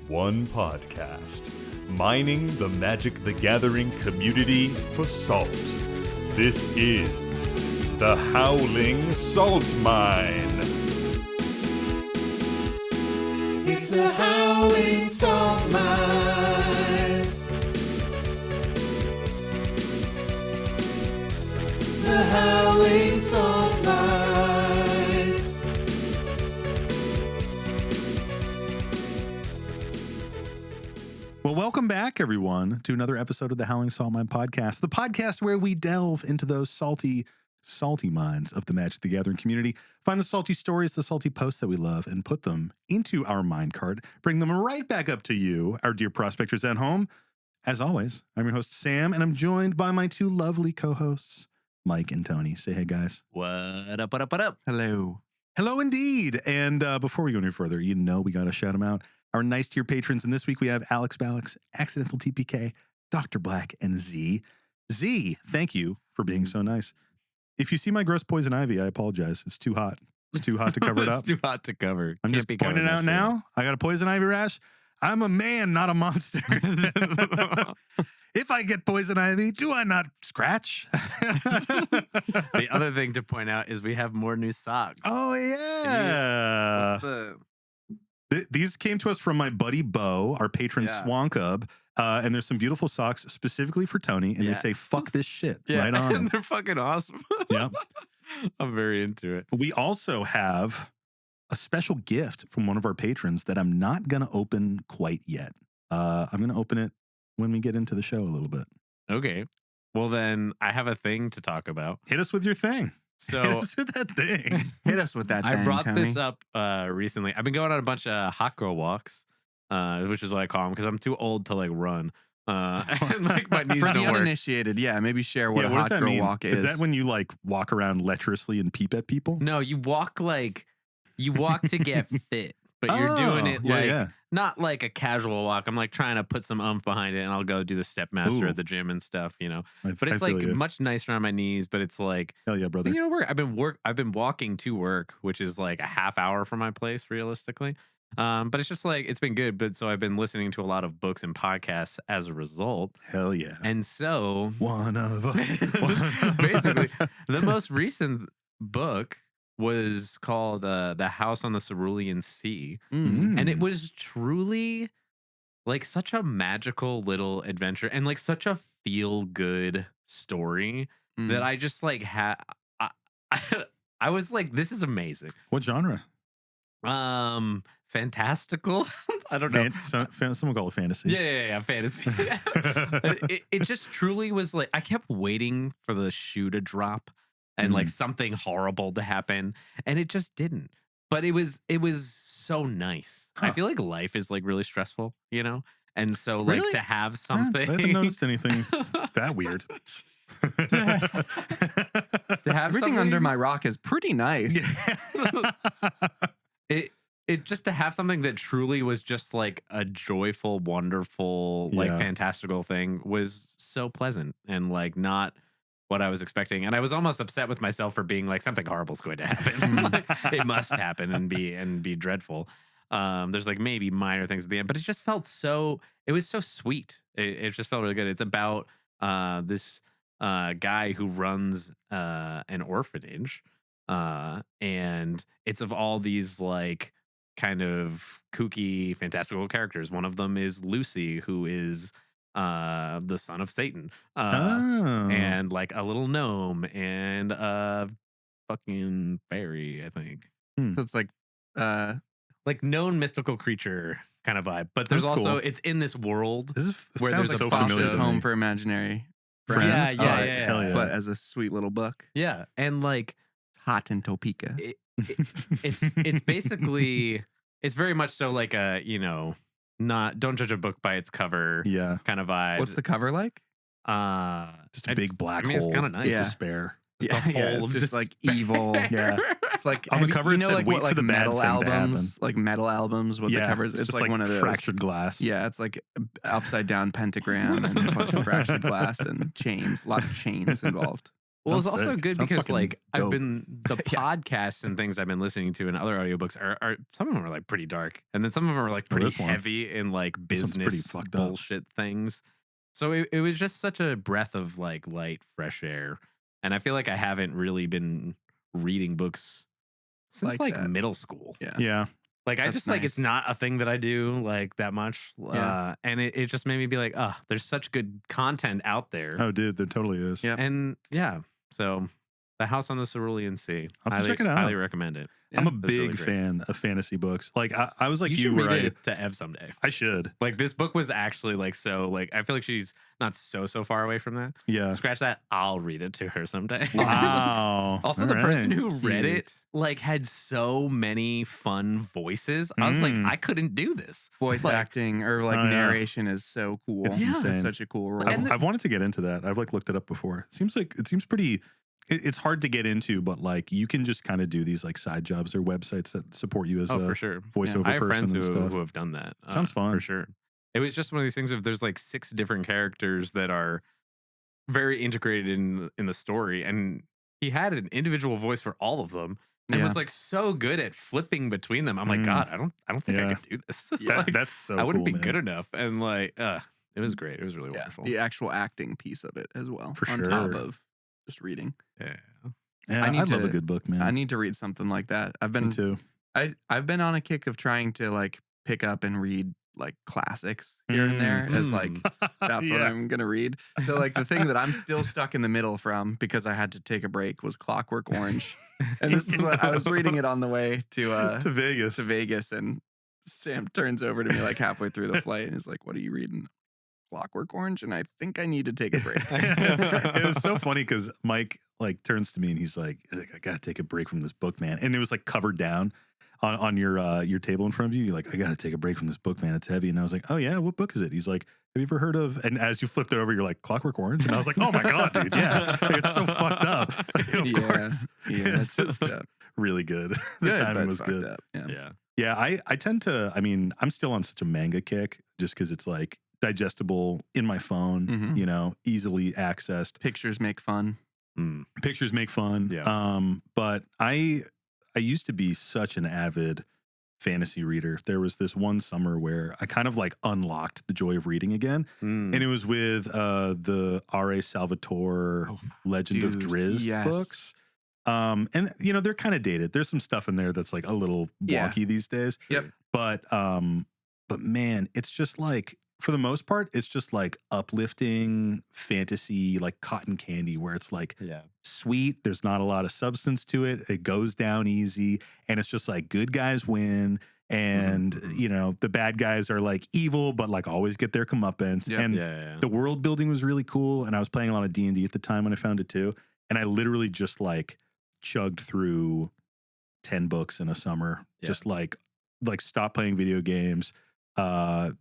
one podcast, mining the Magic the Gathering community for salt. This is the Howling Salt Mine. It's the Howling Salt Mine. The Howling Salt Mine. Well, welcome back, everyone, to another episode of the Howling Salt Mine podcast, the podcast where we delve into those salty minds of the Magic the Gathering community, find the salty stories, the salty posts that we love, and put them into our mind card, bring them right back up to you, our dear prospectors at home. As always, I'm your host, Sam, and I'm joined by my two lovely co-hosts, Mike and Tony. Say hey, guys. What up, what up, what up? Hello. Hello, indeed. And before we go any further, you know we got to shout them out. Our nice tier patrons, and this week we have Alex Balix, Accidental TPK, Dr. Black, and Z. Z, thank you for being so nice. If you see my gross poison ivy, I apologize. It's too hot. It's too hot to cover it up. It's too hot to cover. I'm just pointing out now. I got a poison ivy rash. I'm a man, not a monster. If I get poison ivy, do I not scratch? The other thing to point out is we have more new socks. Oh, yeah. What's the... These came to us from my buddy Bo, our patron Swankub, and there's some beautiful socks specifically for Tony, and they say, fuck this shit, right on them. And they're fucking awesome. Yeah. I'm very into it. We also have a special gift from one of our patrons that I'm not going to open quite yet. I'm going to open it when we get into the show a little bit. Okay. Well, then I have a thing to talk about. Hit us with your thing. So Hit us with that thing. Hit us with that I thing, brought Tony. this up recently. I've been going on a bunch of hot girl walks, which is what I call them because I'm too old to like run. And like my knees For the don't work. uninitiated, maybe share what a what hot does that girl mean? walk is. Is that when you like walk around lecherously and peep at people? No, you walk to get fit, but you're doing it like not like a casual walk. I'm like trying to put some oomph behind it, and I'll go do the Stepmaster at the gym and stuff, you know. But it's like much nicer on my knees. But it's like, hell yeah, brother. you know, I've been walking to work, which is like a half hour from my place, realistically. But it's just like it's been good. But so I've been listening to a lot of books and podcasts as a result. Hell yeah. And so One of us. basically, the most recent book was called The House on the Cerulean Sea. And it was truly like such a magical little adventure and like such a feel good story that I just like I was like, this is amazing. What genre? Fantastical. I don't know. Someone call it fantasy. Yeah, fantasy. it just truly was like, I kept waiting for the shoe to drop and like something horrible to happen, and it just didn't. But it was so nice. I feel like life is like really stressful, you know? And so like to have something. I haven't noticed anything that weird. To have Everything under my rock is pretty nice. It just to have something that truly was just like a joyful, wonderful, like fantastical thing was so pleasant and like not what I was expecting. And I was almost upset with myself for being like something horrible is going to happen. Like, it must happen and be dreadful. There's like maybe minor things at the end, but it just felt it was so sweet. It just felt really good. It's about this guy who runs an orphanage. And it's of all these like kind of kooky, fantastical characters. One of them is Lucy, who is the son of Satan, and like a little gnome and a fucking fairy, I think. So it's like known mystical creature kind of vibe. But there's also it's in this world where there's sounds like so familiar Foster's to me. Home for Imaginary Friends? Friends. Yeah. Hell yeah. But as a sweet little book. Yeah, and like It's hot in Topeka. it's basically it's very much so like a, you know, don't judge a book by its cover kind of vibe. What's the cover like? Just a big black hole. It's kind of nice. Despair. It's just like evil. Yeah. It's like on the cover, it said, like wait what, for like the bad metal thing to happen. albums, like metal albums with the covers. It's just like one of those fractured glass. Yeah, it's like upside down pentagram and a bunch of fractured glass and chains. A lot of chains involved. Well, it's Sounds also sick. good Sounds because fucking like I've dope. been the podcasts and things I've been listening to and other audiobooks are some of them are like pretty dark, and then some of them are like Oh, pretty this one. heavy in like This one's pretty business fucked up. bullshit things. So it was just such a breath of like light, fresh air, and I feel like I haven't really been reading books since like that. middle school. Yeah. Like I That's just like it's nice. not a thing that I do like that much. Yeah. And it just made me be like, oh, there's such good content out there. Oh, dude, there totally is. Yeah. And yeah, so The House on the Cerulean Sea. I'll have to check it out. Highly recommend it. I'm a It's big really great. fan of fantasy books. Like I was like You you, should where read I, it to Ev someday. I should. Like this book was actually like so like I feel like she's not so far away from that. Yeah. Scratch that. I'll read it to her someday. Wow. Also, All the person right. who read it like had so many fun voices. I was like, I couldn't do this. Voice Like, acting or like Oh, yeah. narration is so cool. It's insane. It's such a cool role. I've wanted to get into that. I've like looked it up before. It seems pretty. It's hard to get into, but like you can just kind of do these like side jobs or websites that support you as Oh, a for sure. voiceover I have person friends and stuff. who have done that. Sounds fun. For sure. It was just one of these things of there's like 6 different characters that are very integrated in the story, and he had an individual voice for all of them, and was like so good at flipping between them. I'm like, God, I don't think I could do this. Like, That's so. I wouldn't cool, be man. good enough. And like, it was great. It was really wonderful. The actual acting piece of it as well. For on top sure. of just reading. Yeah. Yeah, I I, need love to- a good book, man. I need to read something like that. I've Me been too. I've been on a kick of trying to like pick up and read like classics here and there as like that's what Yeah. I'm gonna read. So like the thing that I'm still stuck in the middle from because I had to take a break was Clockwork Orange. And this is what I was reading it on the way to to Vegas. and Sam turns over to me like halfway through the flight and is like, "What are you reading?" Clockwork Orange, and I think I need to take a break. It was so funny because Mike like turns to me and he's like, I gotta take a break from this book, man. And it was like covered down on your table in front of you. You're like, I gotta take a break from this book, man. It's heavy. And I was like, oh yeah, what book is it? He's like, have you ever heard of? And as you flipped it over, you're like, Clockwork Orange. And I was like, oh my god, dude, yeah, like, it's so fucked up. Of course, It's just just really good. The timing was good. Up. Yeah. Yeah. Yeah, I tend to. I mean, I'm still on such a manga kick just because it's like digestible in my phone. Mhm. You know, easily accessed. Pictures make fun. Pictures make fun. Yeah. But I used to be such an avid fantasy reader. There was this one summer where I kind of like unlocked the joy of reading again. And it was with the R.A. Salvatore Legend of dude, Driz yes. books. And you know, they're kind of dated. There's some stuff in there that's like a little wonky these days. Yep. But man, it's just like, for the most part, it's just like uplifting fantasy, like cotton candy, where it's like sweet. There's not a lot of substance to it. It goes down easy. And it's just like good guys win. And, you know, the bad guys are like evil, but like always get their comeuppance. Yep. And the world building was really cool. And I was playing a lot of D&D at the time when I found it too. And I literally just like chugged through 10 books in a summer. Just like stop playing video games. I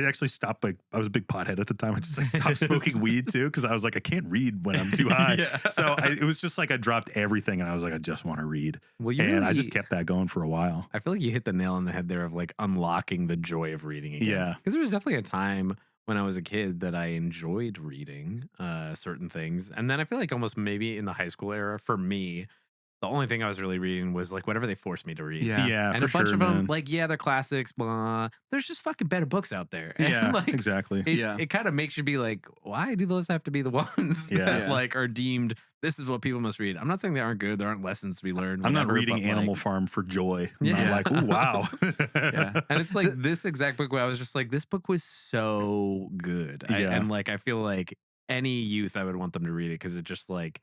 actually stopped, like, I was a big pothead at the time. I just like stopped smoking weed too, because I was like, I can't read when I'm too high. So it was just like I dropped everything and I was like, I just want to read. Well, I just kept that going for a while. I feel like you hit the nail on the head there of like unlocking the joy of reading again. Yeah. Because there was definitely a time when I was a kid that I enjoyed reading certain things. And then I feel like almost maybe in the high school era, for me, the only thing I was really reading was like whatever they forced me to read. Yeah, And for a bunch sure, of them, man. like, they're classics, blah. There's just fucking better books out there. And Yeah, like, exactly. It kind of makes you be like, why do those have to be the ones that like are deemed this is what people must read? I'm not saying they aren't good. There aren't lessons to be learned. I'm not whatever, reading but, Animal like, Farm for joy. I'm Yeah. not like, oh, wow. And it's like this exact book where I was just like, this book was so good. And like, I feel like any youth, I would want them to read it because it just like,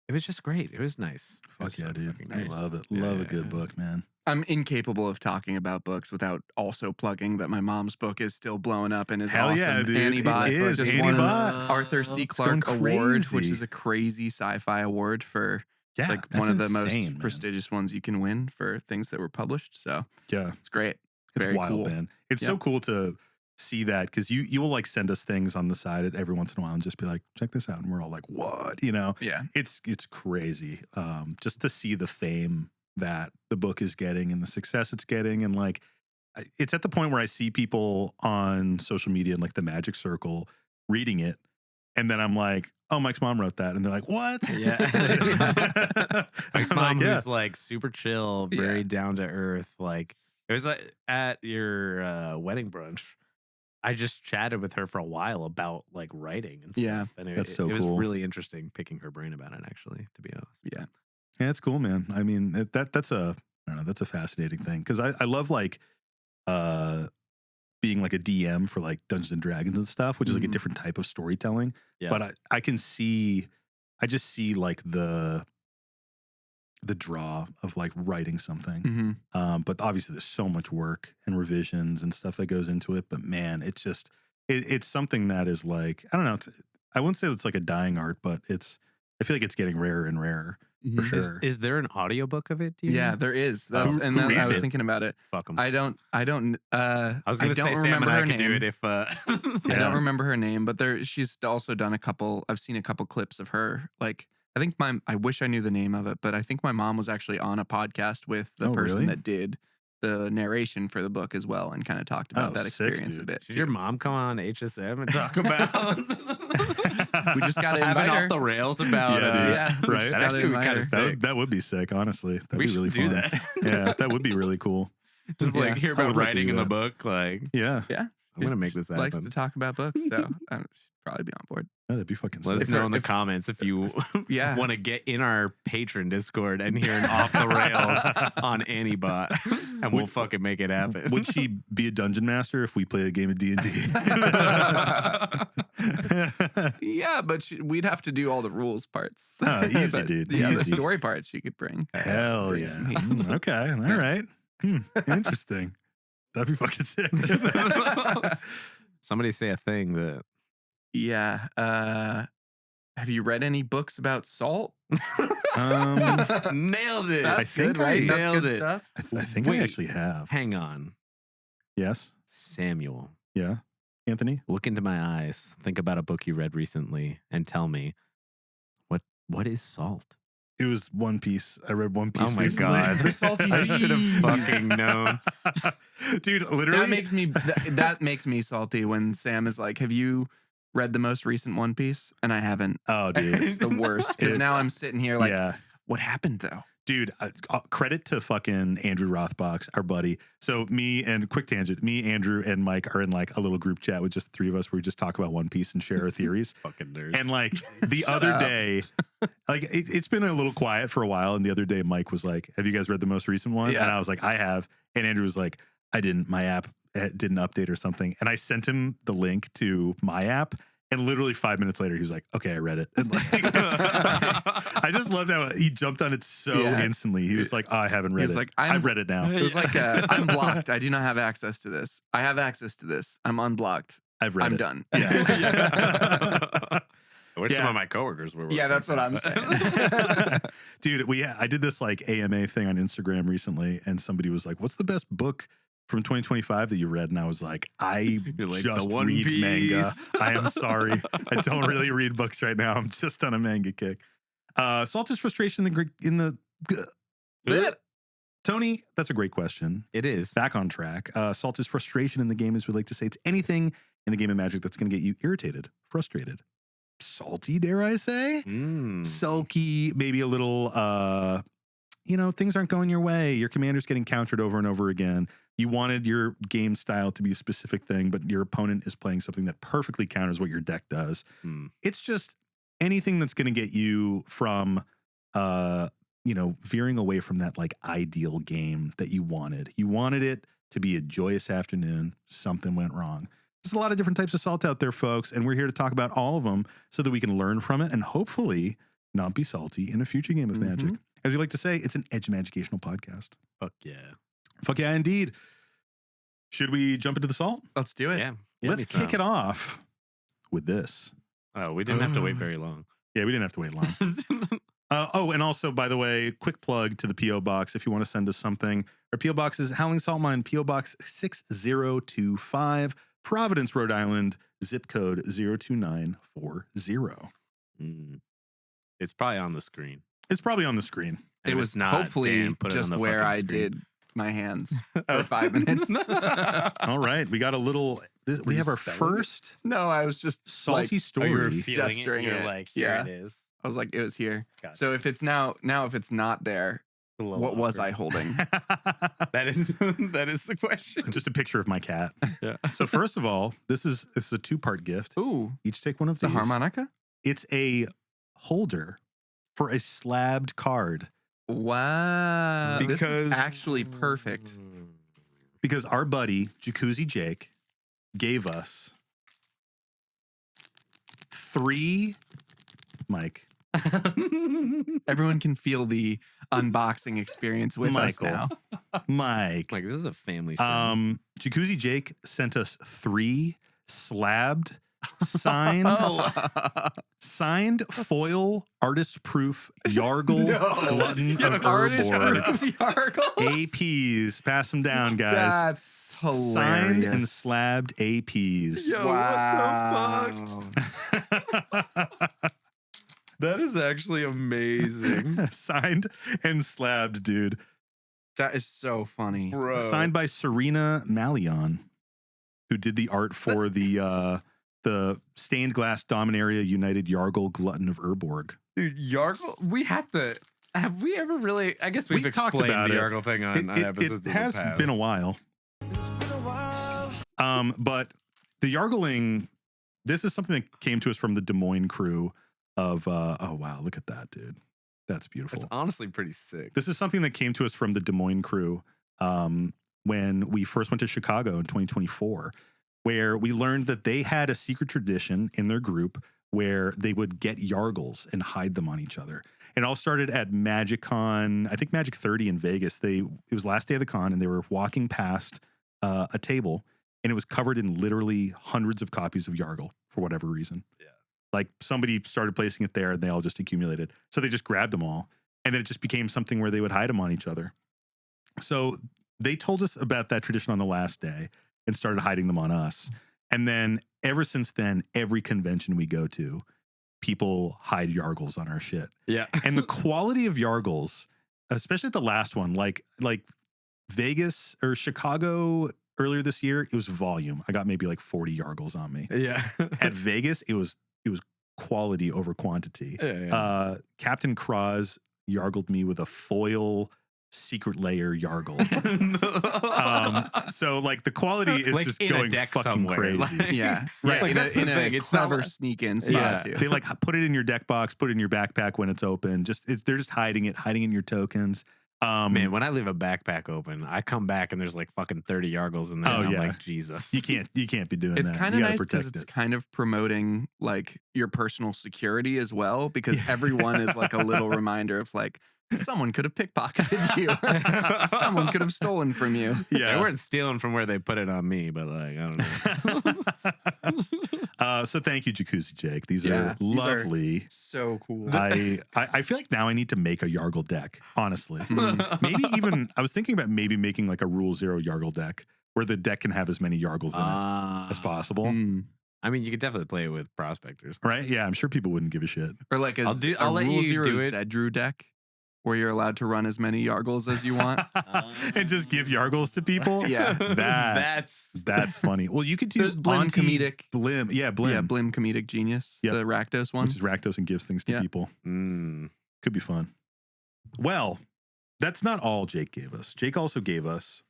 it was just great. It was nice. Fuck yeah, dude. I Nice. love it. Yeah, Love a yeah, good yeah. book, man. I'm incapable of talking about books without also plugging that my mom's book is still blowing up and is Hell awesome. yeah, dude. Annie Bot It is. just Annie won an Bot. Arthur C. It's going Clarke Award, which crazy. is a crazy sci-fi award for Yeah, like that's one of the insane, most man. prestigious ones you can win for things that were published. So Yeah. it's great. It's Very wild, cool. man. It's so Yeah. cool to see that, because you will like send us things on the side every once in a while and just be like, check this out. And we're all like, what? You know, Yeah. it's crazy. Just to see the fame that the book is getting and the success it's getting. And like, it's at the point where I see people on social media and like the Magic Circle reading it. And then I'm like, oh, Mike's mom wrote that. And they're like, what? Yeah. Mike's I'm mom like, yeah. was like super chill, very down to earth. Like it was like at your wedding brunch. I just chatted with her for a while about like writing and stuff. Yeah, and that's so it was cool. really interesting picking her brain about it, actually, to be honest. Yeah. Yeah, it's cool, man. I mean, that's a, I don't know, that's a fascinating thing. Because I love like being like a DM for like Dungeons and Dragons and stuff, which is like a different type of storytelling. Yeah. But I can see, I just see like the draw of like writing something. But obviously there's so much work and revisions and stuff that goes into it. But man, it's just, it's something that is like, I don't know. I wouldn't say it's like a dying art, but I feel like it's getting rarer and rarer for sure. Is there an audiobook of it? Do you know? There is. Who I reads was it? thinking about it. Fuck 'em. I don't. I was going to say Sam and I could do it if. I don't remember her name, but she's also done a couple. I've seen a couple clips of her. Like I think I wish I knew the name of it, but I think my mom was actually on a podcast with the person really? that did the narration for the book as well, and kind of talked about that sick, experience a dude. bit. Should your mom come on HSM and talk about? We just got to have invite it her. off the rails about. Right? That actually would be kind of sick. That would be sick, honestly. That'd We be really should do fun. that. Yeah, that would be really cool. Just like hear I about would like to writing do in the that. book. Like, Yeah. Yeah, I'm gonna make this likes happen. to talk about books, so I should probably be on board. Oh, that'd be fucking Let sick. us know in the comments if you Yeah. want to get in our patron Discord and hear an off the rails on Anibot, and we'll fucking make it happen. Would she be a dungeon master if we play a game of D&D? Yeah, but we'd have to do all the rules parts. Oh, easy, But, dude. Yeah, the Easy. story part she could bring. Hell Bring yeah. some heat. Okay. All right. Interesting. That'd be fucking sick. Somebody say a thing that Yeah. Have you read any books about salt? nailed it. That's think good, right? I That's nailed good it. stuff. I think Wait. I actually have. Hang on, Yes. Samuel. Yeah. Anthony? Look into my eyes. Think about a book you read recently, and tell me what is salt. It was One Piece. I read One Piece Oh my recently. God. The salty I should have seas. fucking known. Dude, literally. That makes me salty when Sam is like, "Have you read the most recent One Piece?" And I haven't. Oh, dude. It's the worst because It- now I'm sitting here like, yeah. what happened though? Dude, credit to fucking Andrew Rothbach's, our buddy. So quick tangent, me, Andrew, and Mike are in like a little group chat with just the three of us where we just talk about One Piece and share our theories. Fucking nerds. And like the other day, like it's been a little quiet for a while. And the other day, Mike was like, have you guys read the most recent one? Yeah. And I was like, I have. And Andrew was like, I didn't. My app didn't update or something. And I sent him the link to my app. And literally 5 minutes later, he was like, okay, I read it. And like, I just loved how he jumped on it so instantly. He was like, oh, I haven't read was it. like, I've read it now. It was like, I'm blocked. I do not have access to this. I have access to this. I'm unblocked. I've read I'm it. done. Yeah. I wish Yeah. some of my coworkers were. Yeah, that's what I'm saying. Dude, I did this like AMA thing on Instagram recently, and somebody was like, what's the best book from 2025 that you read? And I was like, I You're like, just The One read Piece. manga. I am sorry. I don't really read books right now. I'm just on a manga kick. Salt is frustration in the Tony, that's a great question. It is. Back on track. Salt is frustration in the game, as we like to say. It's anything in the game of Magic that's going to get you irritated, frustrated, salty, dare I say? Sulky, maybe a little, things aren't going your way. Your commander's getting countered over and over again. You wanted your game style to be a specific thing, but your opponent is playing something that perfectly counters what your deck does. It's just anything that's going to get you from, veering away from that like ideal game that you wanted. You wanted it to be a joyous afternoon. Something went wrong. There's a lot of different types of salt out there, folks, and we're here to talk about all of them so that we can learn from it and hopefully not be salty in a future game of Magic. As we like to say, it's an edge magicational podcast. Fuck yeah. Fuck yeah, indeed. Should we jump into the salt? Let's do it. Yeah. Let's kick it off with this. Oh, we didn't have to wait very long. Yeah, we didn't have to wait long. And also, by the way, quick plug to the P.O. Box if you want to send us something. Our P.O. Box is Howling Salt Mine, P.O. Box 6025, Providence, Rhode Island, zip code 02940. It's probably on the screen. It's probably on the screen. And It if was it's not, hopefully Dan, put it on just the where fucking I screen. did my hands for 5 minutes. All right. We got a little we have our spelling it? first No, I was just salty like, story. you're feeling it. gesturing You're it. like, here Yeah. it is. I was like, it was here. Gotcha. So if it's now if it's not there, A little what was I awkward. holding? That is that is the question. Just a picture of my cat. Yeah. So first of all, this is a 2-part gift. Ooh, Each take one of the these. harmonica? It's a holder for a slabbed card Wow. This Because- is actually perfect. because our buddy Jacuzzi Jake gave us 3 Mike. Everyone can feel the unboxing experience with us Michael. now. Mike. Like, this is a family show. Jacuzzi Jake sent us 3 slabbed, signed, signed foil artist proof Yargle glutton of Urborg APs. Pass them down, guys. That's hilarious. Signed and slabbed APs. Wow. That is actually amazing. Signed and slabbed, dude. That is so funny. Bro. Signed by Serena Malion, who did the art for the stained glass Dominaria United Yargle glutton of Urborg. Dude, Yargle, we have to. Have we ever really? I guess we've We talked explained about the it. Yargle thing on episodes It in the has past. been a while. But the Yargling, this is something that came to us from the Des Moines crew of, oh wow, look at that, dude. That's beautiful. It's honestly pretty sick. This is something that came to us from the Des Moines crew when we first went to Chicago in 2024, where we learned that they had a secret tradition in their group where they would get Yargles and hide them on each other. It all started at MagicCon, I think Magic 30 in Vegas. It was last day of the con, and they were walking past a table, and it was covered in literally hundreds of copies of Yargle for whatever reason. Yeah. Like somebody started placing it there, and they all just accumulated. So they just grabbed them all, and then it just became something where they would hide them on each other. So they told us about that tradition on the last day and started hiding them on us. And then ever since then, every convention we go to, people hide Yargles on our shit. Yeah. And the quality of Yargles, especially at the last one, like Vegas or Chicago earlier this year, it was volume. I got maybe like 40 Yargles on me. Yeah. At Vegas, it was quality over quantity. Yeah. Captain Cross Yargled me with a foil secret layer Yargle. So like the quality is Like just in a going deck fucking somewhere, crazy. like- Yeah. Right. Like That's in the a thing, it's not clever like- sneak-in Yeah, spot too. they like put it in your deck box, put it in your backpack when it's open. They're just hiding in your tokens. Man, when I leave a backpack open, I come back and there's like fucking 30 Yargles in there. Oh, and I'm yeah. like, Jesus. you can't be doing It's that. kind You of gotta nice because protect it's it. kind of promoting like your personal security as well, because everyone is like a little reminder of like, someone could have pickpocketed you. Someone could have stolen from you. They Yeah. weren't stealing from where they put it on me, but like, I don't know. So thank you, Jacuzzi Jake. These Yeah, are these are- lovely. So cool. I feel like now I need to make a Yargle deck, honestly. Maybe even, I was thinking about maybe making like a Rule 0 Yargle deck where the deck can have as many Yargles in it as possible. Mm. I mean, you could definitely play it with prospectors. Right? Yeah, I'm sure people wouldn't give a shit. Or like a I'll let Rule you 0 do it. Zedru deck where you're allowed to run as many Yargles as you want. And just give Yargles to people? Yeah. That's funny. Well, you could do There's Blim Comedic. Blim. Yeah, Blim. Yeah, Blim Comedic Genius. Yep. The Rakdos one. Which is Rakdos and gives things to Yeah. people. Mm. Could be fun. Well, that's not all Jake gave us. Jake also gave us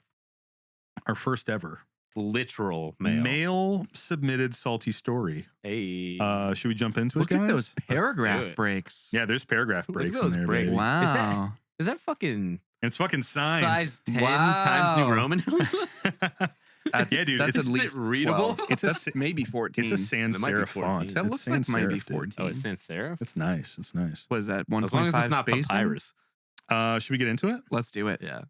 our first ever Literal mail. mail submitted salty story. Hey. Should we jump into Look it, guys? at those do paragraph it. breaks. Yeah, there's paragraph Look at breaks those in there, breaks. baby. Wow. Is that fucking And it's fucking signed. size 10 Wow. times New Roman? That's, Yeah, dude, That's it's- at least readable? 12. It's a That's sa- maybe 14. It's a sans It might be serif 14. font. That It's looks like sans might be serif, dude. 14. Oh, it's sans serif? It's nice. It's nice. What is that? As long as 1.5 it's not spacing? papyrus. Should we get into it? Let's do it. Yeah.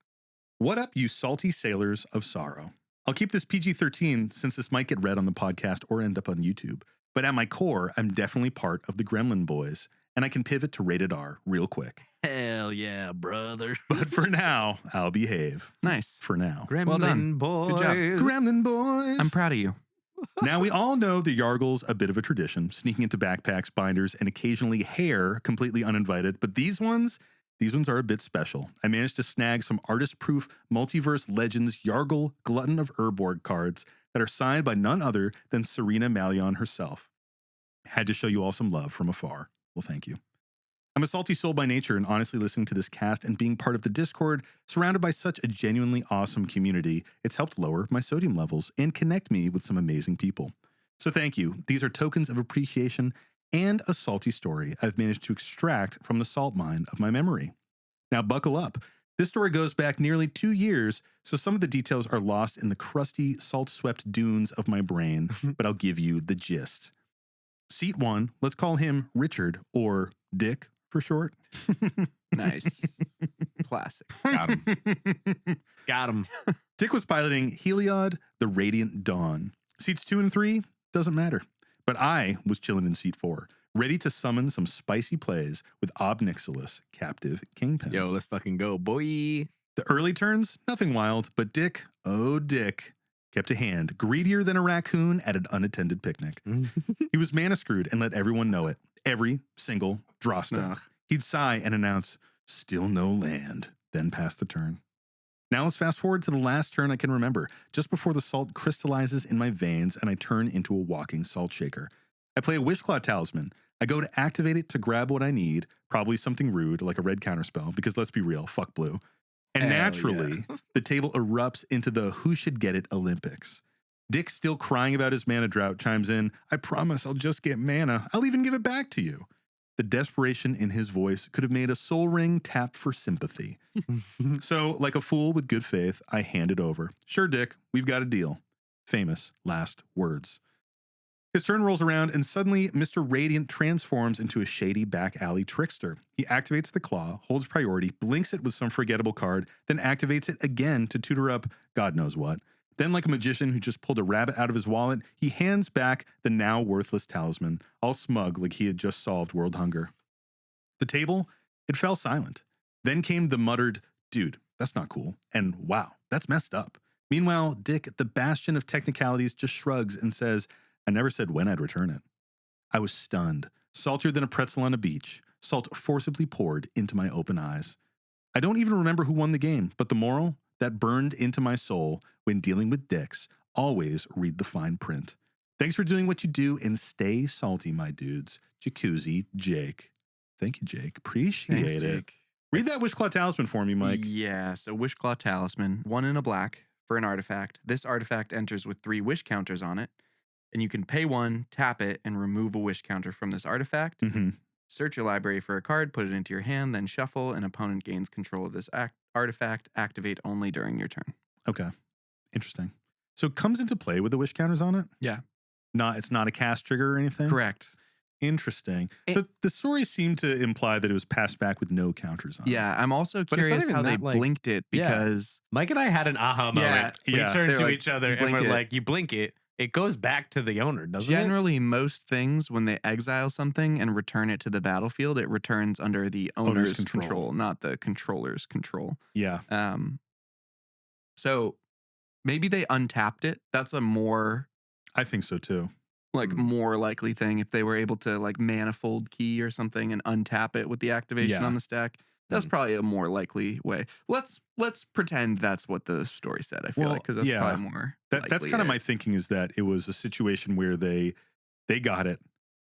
What up, you salty sailors of sorrow? I'll keep this PG-13 since this might get read on the podcast or end up on YouTube. But at my core, I'm definitely part of the Gremlin Boys, and I can pivot to rated R real quick. Hell yeah, brother. But for now, I'll behave. Nice. For now. Gremlin Well done. boys. Good job. Gremlin Boys! I'm proud of you. Now, we all know the Yargle's a bit of a tradition, sneaking into backpacks, binders, and occasionally hair completely uninvited. But these ones are a bit special. I managed to snag some artist-proof Multiverse Legends Yargle Glutton of Urborg cards that are signed by none other than Serena Malion herself. Had to show you all some love from afar. Well, thank you. I'm a salty soul by nature, and honestly listening to this cast and being part of the Discord, surrounded by such a genuinely awesome community, it's helped lower my sodium levels and connect me with some amazing people. So thank you. These are tokens of appreciation and a salty story I've managed to extract from the salt mine of my memory. Now buckle up. This story goes back nearly 2 years, so some of the details are lost in the crusty, salt-swept dunes of my brain, but I'll give you the gist. Seat 1, let's call him Richard, or Dick for short. Nice. Classic. Got him. Got him. Dick was piloting Heliod, the Radiant Dawn. Seats 2 and 3, doesn't matter. But I was chilling in seat 4, ready to summon some spicy plays with Obnixilis, captive kingpin. Yo, let's fucking go, boy. The early turns, nothing wild, but Dick, oh Dick, kept a hand greedier than a raccoon at an unattended picnic. He was mana screwed and let everyone know it. Every single draw step. Ugh. He'd sigh and announce, still no land, then pass the turn. Now let's fast forward to the last turn I can remember, just before the salt crystallizes in my veins and I turn into a walking salt shaker. I play a Wishclaw Talisman. I go to activate it to grab what I need, probably something rude like a red counterspell, because let's be real, fuck blue. And Hell naturally, the table erupts into the who should get it Olympics. Dick, still crying about his mana drought, chimes in, I promise I'll just get mana. I'll even give it back to you. The desperation in his voice could have made a soul ring tap for sympathy. So, like a fool with good faith, I hand it over. Sure, Dick, we've got a deal. Famous last words. His turn rolls around, and suddenly Mr. Radiant transforms into a shady back alley trickster. He activates the claw, holds priority, blinks it with some forgettable card, then activates it again to tutor up God knows what. Then, like a magician who just pulled a rabbit out of his wallet, he hands back the now worthless talisman, all smug like he had just solved world hunger. The table, it fell silent. Then came the muttered, dude, that's not cool, and wow, that's messed up. Meanwhile, Dick, the bastion of technicalities, just shrugs and says, I never said when I'd return it. I was stunned, saltier than a pretzel on a beach, salt forcibly poured into my open eyes. I don't even remember who won the game, but the moral that burned into my soul when dealing with dicks, always read the fine print. Thanks for doing what you do and stay salty, my dudes. Jacuzzi, Jake. Thank you, Jake. Appreciate Thanks, it. Jake. Read that Wishclaw Talisman for me, Mike. Yeah, so Wishclaw Talisman, 1 in a black for an artifact. This artifact enters with 3 wish counters on it, and you can pay 1, tap it, and remove a wish counter from this artifact. Mm-hmm. Search your library for a card, put it into your hand, then shuffle. An opponent gains control of this artifact. Activate only during your turn. Okay. Interesting. So it comes into play with the wish counters on it? Yeah. It's not a cast trigger or anything? Correct. Interesting. So the story seemed to imply that it was passed back with no counters on it. Yeah, I'm also But it's not curious even how they that, like- blinked it because Mike and I had an aha moment. Yeah, We yeah. turned They're to like, each other and blink we're it. like, you blink it, it goes back to the owner, doesn't it? generally most things when they exile something and return it to the battlefield, it returns under the owner's control. control, not the controller's control. Yeah. So maybe they untapped it. That's a more I think so too. more likely thing if they were able to like manifold key or something and untap it with the activation Yeah. on the stack. That's probably a more likely way. Let's pretend that's what the story said. I feel Well, like because that's yeah. probably more. That's likely kind of it. my thinking, is that it was a situation where they got it,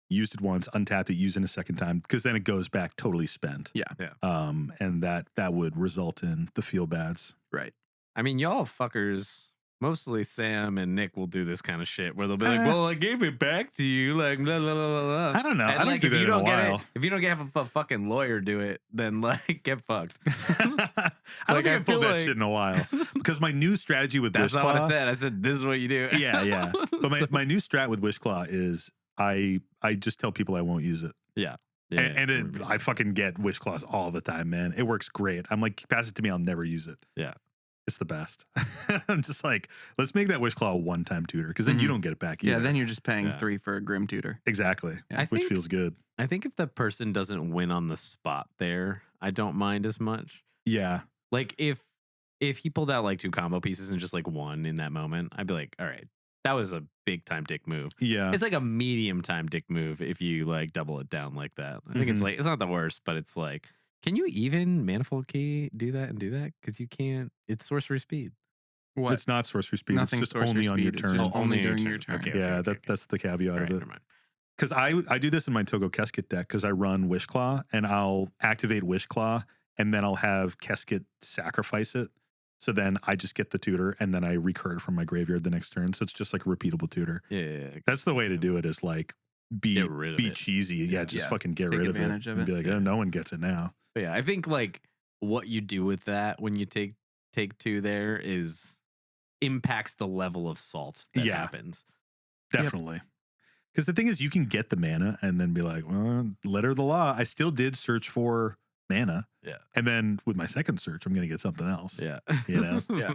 used it once, untapped it, used it a second time, because then it goes back totally spent. Yeah. And that would result in the feel bads. Right. I mean, y'all fuckers, mostly Sam and Nick will do this kind of shit where they'll be like, well, I gave it back to you, like, blah, blah, blah, blah. I don't know. And, I don't like, do if that you in a don't get while. it, if you don't have a fucking lawyer do it, then like get fucked. I don't Like, think I I've pulled feel that like- shit in a while, because my new strategy with That's not what I Wishclaw. said. I said, this is what you do. Yeah. But my new strat with Wishclaw is I just tell people I won't use it. Yeah, I fucking get Wishclaws all the time, man. It works great. I'm like, pass it to me, I'll never use it. Yeah. It's the best. I'm just like, let's make that Wishclaw a one-time tutor, because then you don't get it back either. Yeah, then you're just paying Yeah. 3 for a Grim Tutor. Exactly. Yeah. Which feels good. I think if the person doesn't win on the spot there, I don't mind as much. Yeah. Like if he pulled out like 2 combo pieces and just like won in that moment, I'd be like, all right, that was a big time dick move. Yeah. It's like a medium time dick move if you like double it down like that. I think it's like, it's not the worst, but it's like, can you even manifold key do that and do that? Because you can't, it's sorcery speed. What? It's not sorcery speed. Nothing it's just sorcery only on your speed. It's turn. just only during your turn. Okay, Yeah, okay. that's the caveat All right, of it. never mind. Because I do this in my Togo Keskit deck because I run Wishclaw and I'll activate Wishclaw and then I'll have Keskit sacrifice it. So then I just get the tutor and then I recur it from my graveyard the next turn. So it's just like a repeatable tutor. Yeah. That's the way to do it is like Get rid of be it. cheesy. Yeah, just Yeah. fucking get Take rid of it. advantage of And it. be like, Yeah. oh, no one gets it now. But yeah, I think like what you do with that when you take 2 there is impacts the level of salt that Yeah. happens. Definitely. Because the thing is, you can get the mana and then be like, well, letter of the law. I still did search for mana. Yeah. And then with my second search, I'm going to get something else. Yeah. You know? Yeah.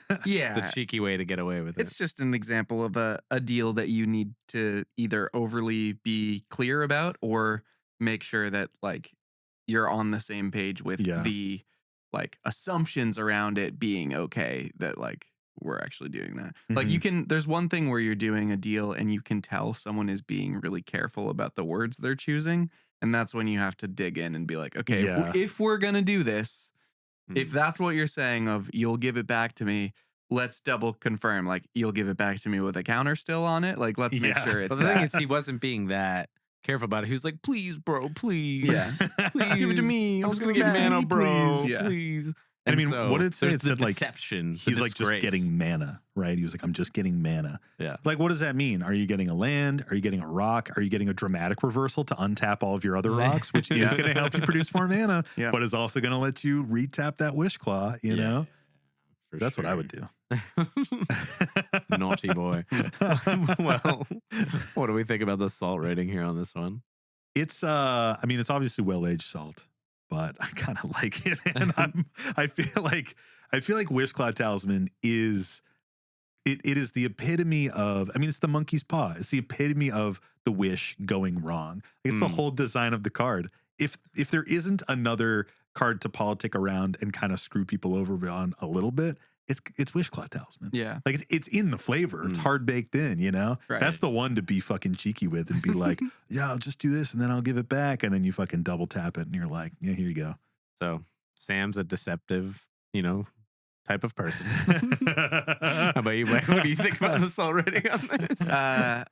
It's Yeah. the cheeky way to get away with it. It's just an example of a deal that you need to either overly be clear about or make sure that like you're on the same page with Yeah. the like assumptions around it being okay that like we're actually doing that. Like you can there's one thing where you're doing a deal and you can tell someone is being really careful about the words they're choosing, and that's when you have to dig in and be like, okay, Yeah. if we're going to do this, if Mm. that's what you're saying of you'll give it back to me, let's double confirm. Like you'll give it back to me with a counter still on it. Like let's make Yeah. sure it's But the thing that. is, he wasn't being that careful about it. He was like, "Please, bro, please, Yeah. please, Give it to me. I'm I'm gonna give give it to mana, me, bro, please." Yeah. please." And I mean, so what did it say? there's It the said, like, deception. the He's like just disgrace. getting mana, right? He was like, I'm just getting mana. Yeah. Like, what does that mean? Are you getting a land? Are you getting a rock? Are you getting a dramatic reversal to untap all of your other rocks, which is Yeah. going to help you produce more mana, Yeah. but is also going to let you retap that Wishclaw, you know? For That's what I sure. would do. Naughty boy. Well, what do we think about the salt rating here on this one? It's I mean, it's obviously well-aged salt, but I kind of like it. And I feel like Wishclaw Talisman is it is the epitome of, I mean, it's the monkey's paw. It's the epitome of the wish going wrong. It's the whole design of the card. If there isn't another card to politic around and kind of screw people over on a little bit, it's Wishclaw Talisman. Yeah. Like it's in the flavor. It's hard baked in, you know? Right. That's the one to be fucking cheeky with and be like, yeah, I'll just do this and then I'll give it back. And then you fucking double tap it and you're like, yeah, here you go. So Sam's a deceptive, type of person. How about you, Mike? What do you think about the salt rating on this?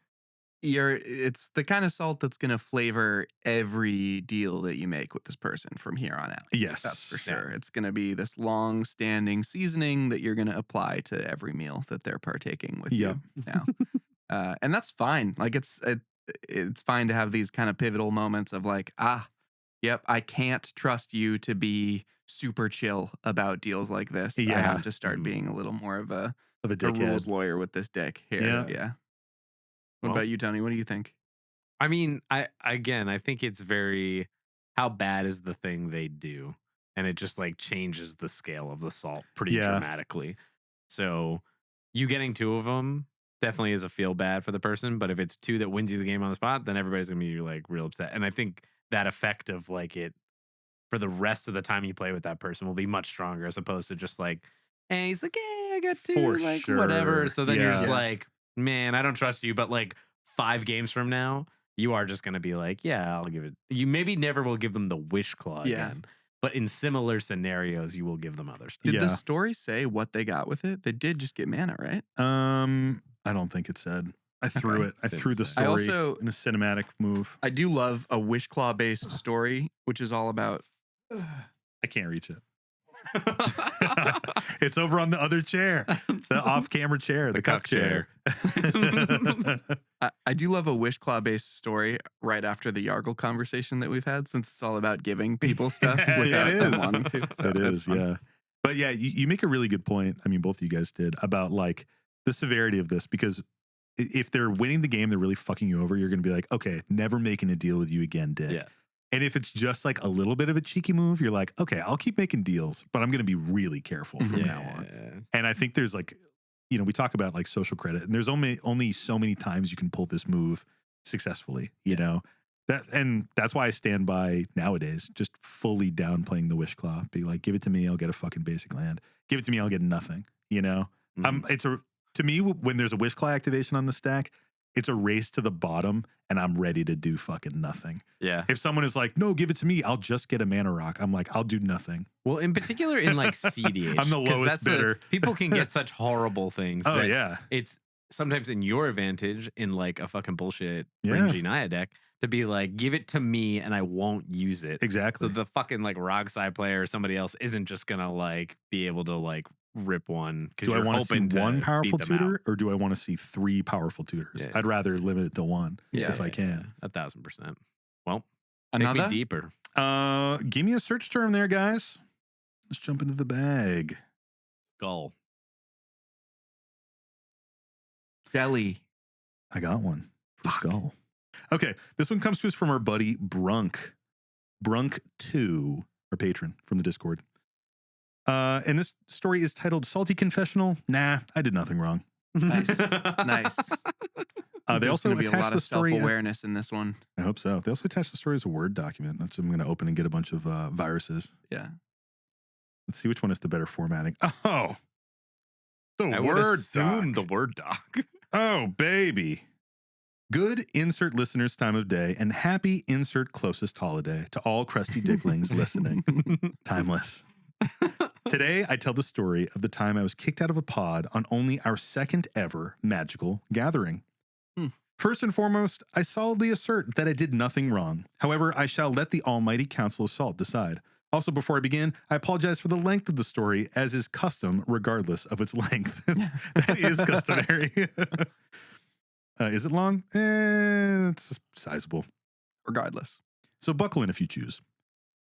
It's the kind of salt that's going to flavor every deal that you make with this person from here on out. Yes. That's for sure. It's going to be this long-standing seasoning that you're going to apply to every meal that they're partaking with Yep. you now. And that's fine. Like it's fine to have these kind of pivotal moments of like, yep, I can't trust you to be super chill about deals like this. I Yeah. have to start being a little more of a dickhead. rules lawyer with this deck here. Yeah. What Well, about you, Tony? What do you think? I mean, I think it's very, how bad is the thing they do? And it just like changes the scale of the salt pretty Yeah. dramatically. So you getting 2 of them definitely is a feel bad for the person. But if it's 2 that wins you the game on the spot, then everybody's gonna be like real upset. And I think that effect of like it for the rest of the time you play with that person will be much stronger as opposed to just like, hey, he's like, hey, I got 2, For like sure. whatever. So then you're just Yeah. like, man, I don't trust you. But like 5 games from now, you are just going to be like, yeah, I'll give it. You maybe never will give them the Wishclaw Yeah. again. But in similar scenarios, you will give them other stuff. Did Yeah. the story say what they got with it? They did just get mana, right? I don't think it said. I threw Okay. it. I threw the Didn't say. I story also- in a cinematic move. I do love a Wishclaw based story, which is all about. I can't reach it. It's over on the other chair, the off-camera chair, the cuck cuck chair. I do love a Wishclaw based story right after the Yargle conversation that we've had, since it's all about giving people stuff Yeah, without it them is. wanting to. So It that's is, fun. yeah. But yeah, you make a really good point. I mean, both of you guys did about like the severity of this, because if they're winning the game, they're really fucking you over. You're going to be like, okay, never making a deal with you again, Dick. Yeah. And if it's just like a little bit of a cheeky move, you're like, okay, I'll keep making deals, but I'm going to be really careful from now on. And I think there's like, we talk about like social credit, and there's only so many times you can pull this move successfully, you know? And that's why I stand by nowadays, just fully downplaying the Wishclaw. Be like, give it to me, I'll get a fucking basic land. Give it to me, I'll get nothing, you know? Mhm. To me, when there's a Wishclaw activation on the stack, it's a race to the bottom, and I'm ready to do fucking nothing. Yeah. If someone is like, no, give it to me, I'll just get a mana rock. I'm like, I'll do nothing. Well, in particular in like CDH. I'm the 'cause lowest bidder. People can get such horrible things. Oh, that yeah. It's sometimes in your advantage in like a fucking bullshit Yeah. Renji Naya deck to be like, give it to me and I won't use it. Exactly. So the fucking like Rog side player or somebody else isn't just gonna like be able to like rip one. Do I want to see one powerful beat them tutor out. or do I want to see 3 powerful tutors? Yeah. I'd rather limit it to 1 if I can. 1,000%. Well, Another? take me deeper. Give me a search term there, guys. Let's jump into the bag. Gull. Delhi. I got one for Skull. Okay, this one comes to us from our buddy Brunk. Brunk2, our patron from the Discord. And this story is titled Salty Confessional. Nah, I did nothing wrong. Nice. Nice. They There's also gonna be a attached lot the of story. self-awareness in this one. I hope so. They also attached the story as a Word document. That's what I'm going to open and get a bunch of viruses. Yeah. Let's see which one is the better formatting. Oh, the I would Word assume doc. the Word doc. Oh, baby. Good insert listeners time of day and happy insert closest holiday to all crusty dicklings listening. Timeless. Today, I tell the story of the time I was kicked out of a pod on only our second ever magical gathering. First and foremost, I solidly assert that I did nothing wrong. However, I shall let the almighty Council of Salt decide. Also, before I begin, I apologize for the length of the story, as is custom, regardless of its length. That is customary. Is it long? It's sizable. Regardless. So buckle in if you choose.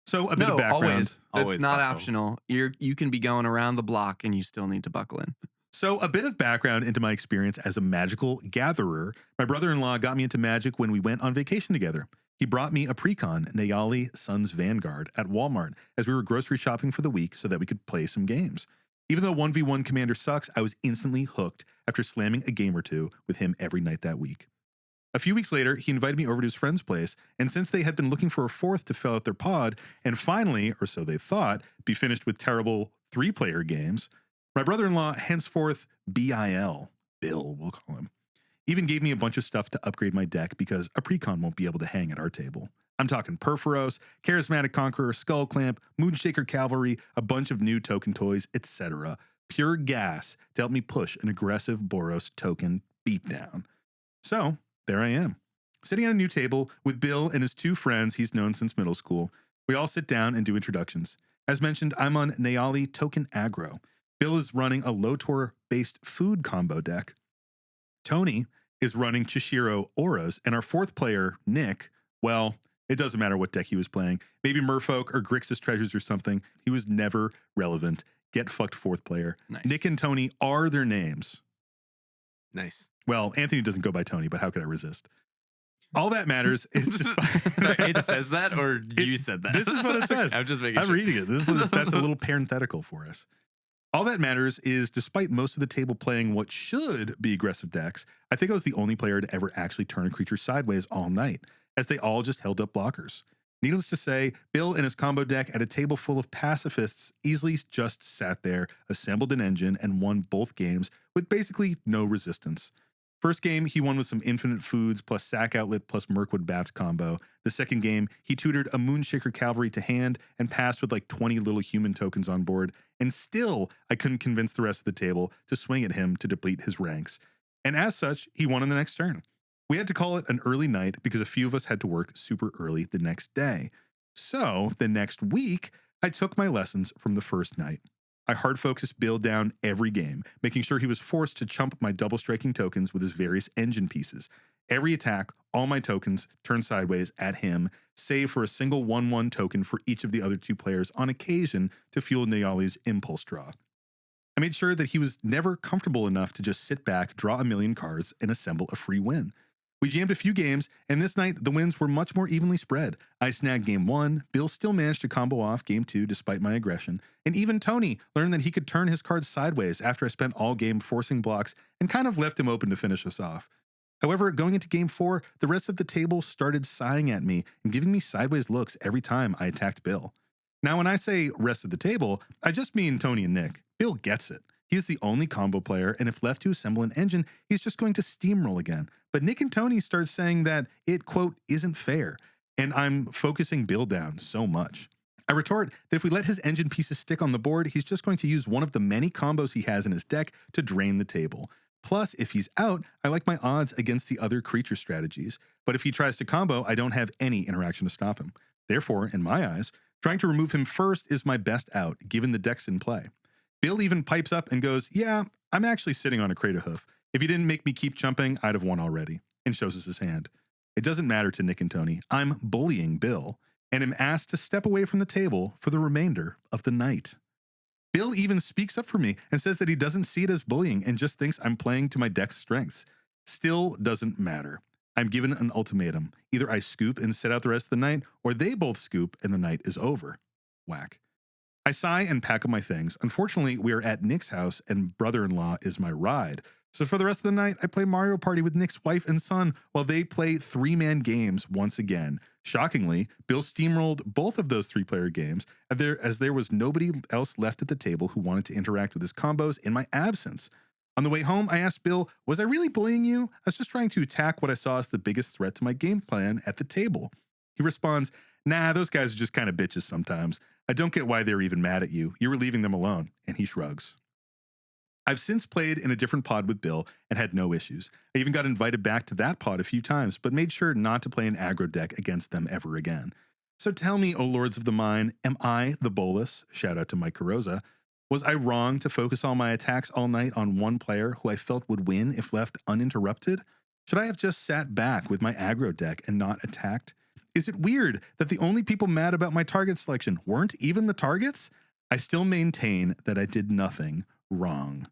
So a bit of background. Always. It's Always not buckle. optional. You can be going around the block and you still need to buckle in. So a bit of background into my experience as a magical gatherer. My brother-in-law got me into magic when we went on vacation together. He brought me a precon, Nayali Sun's Vanguard, at Walmart as we were grocery shopping for the week so that we could play some games. Even though 1v1 Commander sucks, I was instantly hooked after slamming a game or two with him every night that week. A few weeks later, he invited me over to his friend's place, and since they had been looking for a fourth to fill out their pod, and finally, or so they thought, be finished with terrible 3-player games, my brother-in-law, henceforth Bill, we'll call him, even gave me a bunch of stuff to upgrade my deck because a precon won't be able to hang at our table. I'm talking Perforos, Charismatic Conqueror, Skull Clamp, Moonshaker Cavalry, a bunch of new token toys, etc. Pure gas to help me push an aggressive Boros token beatdown. So, there I am, sitting at a new table with Bill and his 2 friends he's known since middle school. We all sit down and do introductions. As mentioned, I'm on Nayali Token Aggro. Bill is running a Lotor-based food combo deck. Tony is running Chishiro Auras, and our 4th player, Nick, well, it doesn't matter what deck he was playing. Maybe Merfolk or Grixis Treasures or something. He was never relevant. Get fucked 4th player. Nice. Nick and Tony are their names. Nice. Well, Anthony doesn't go by Tony, but how could I resist? All that matters is just Sorry, it says that or you said that? This is what it says. I'm just making I'm sure. reading it. That's a little parenthetical for us. All that matters is, despite most of the table playing what should be aggressive decks, I think I was the only player to ever actually turn a creature sideways all night, as they all just held up blockers. Needless to say, Bill and his combo deck at a table full of pacifists easily just sat there, assembled an engine, and won both games with basically no resistance. First game, he won with some Infinite Foods plus Sack Outlet plus Mirkwood Bats combo. The second game, he tutored a Moonshaker Cavalry to hand and passed with like 20 little human tokens on board, and still I couldn't convince the rest of the table to swing at him to deplete his ranks. And as such, he won on the next turn. We had to call it an early night because a few of us had to work super early the next day. So the next week, I took my lessons from the first night. I hard-focused Bill down every game, making sure he was forced to chump my double-striking tokens with his various engine pieces. Every attack, all my tokens turn sideways at him, save for a single 1/1 token for each of the other 2 players on occasion to fuel Nayali's impulse draw. I made sure that he was never comfortable enough to just sit back, draw a million cards, and assemble a free win. We jammed a few games, and this night the wins were much more evenly spread. I snagged game 1, Bill still managed to combo off game 2 despite my aggression, and even Tony learned that he could turn his cards sideways after I spent all game forcing blocks and kind of left him open to finish us off. However, going into game 4, the rest of the table started sighing at me and giving me sideways looks every time I attacked Bill. Now, when I say rest of the table, I just mean Tony and Nick. Bill gets it. He is the only combo player, and if left to assemble an engine, he's just going to steamroll again. But Nick and Tony start saying that it, quote, isn't fair, and I'm focusing Bill down so much. I retort that if we let his engine pieces stick on the board, he's just going to use one of the many combos he has in his deck to drain the table. Plus, if he's out, I like my odds against the other creature strategies. But if he tries to combo, I don't have any interaction to stop him. Therefore, in my eyes, trying to remove him first is my best out, given the decks in play. Bill even pipes up and goes, yeah, I'm actually sitting on a Crater Hoof. If he didn't make me keep jumping, I'd have won already, and shows us his hand. It doesn't matter to Nick and Tony. I'm bullying Bill, and am asked to step away from the table for the remainder of the night. Bill even speaks up for me and says that he doesn't see it as bullying and just thinks I'm playing to my deck's strengths. Still doesn't matter. I'm given an ultimatum. Either I scoop and sit out the rest of the night, or they both scoop and the night is over. Whack. I sigh and pack up my things. Unfortunately, we are at Nick's house and brother-in-law is my ride. So for the rest of the night, I play Mario Party with Nick's wife and son while they play 3-man games once again. Shockingly, Bill steamrolled both of those 3-player games as there was nobody else left at the table who wanted to interact with his combos in my absence. On the way home, I asked Bill, was I really bullying you? I was just trying to attack what I saw as the biggest threat to my game plan at the table. He responds, nah, those guys are just kind of bitches sometimes. I don't get why they're even mad at you. You were leaving them alone. And he shrugs. I've since played in a different pod with Bill and had no issues. I even got invited back to that pod a few times, but made sure not to play an aggro deck against them ever again. So tell me, O Lords of the Mine, am I the bolus? Shout out to Mike Carosa. Was I wrong to focus all my attacks all night on one player who I felt would win if left uninterrupted? Should I have just sat back with my aggro deck and not attacked? Is it weird that the only people mad about my target selection weren't even the targets? I still maintain that I did nothing wrong.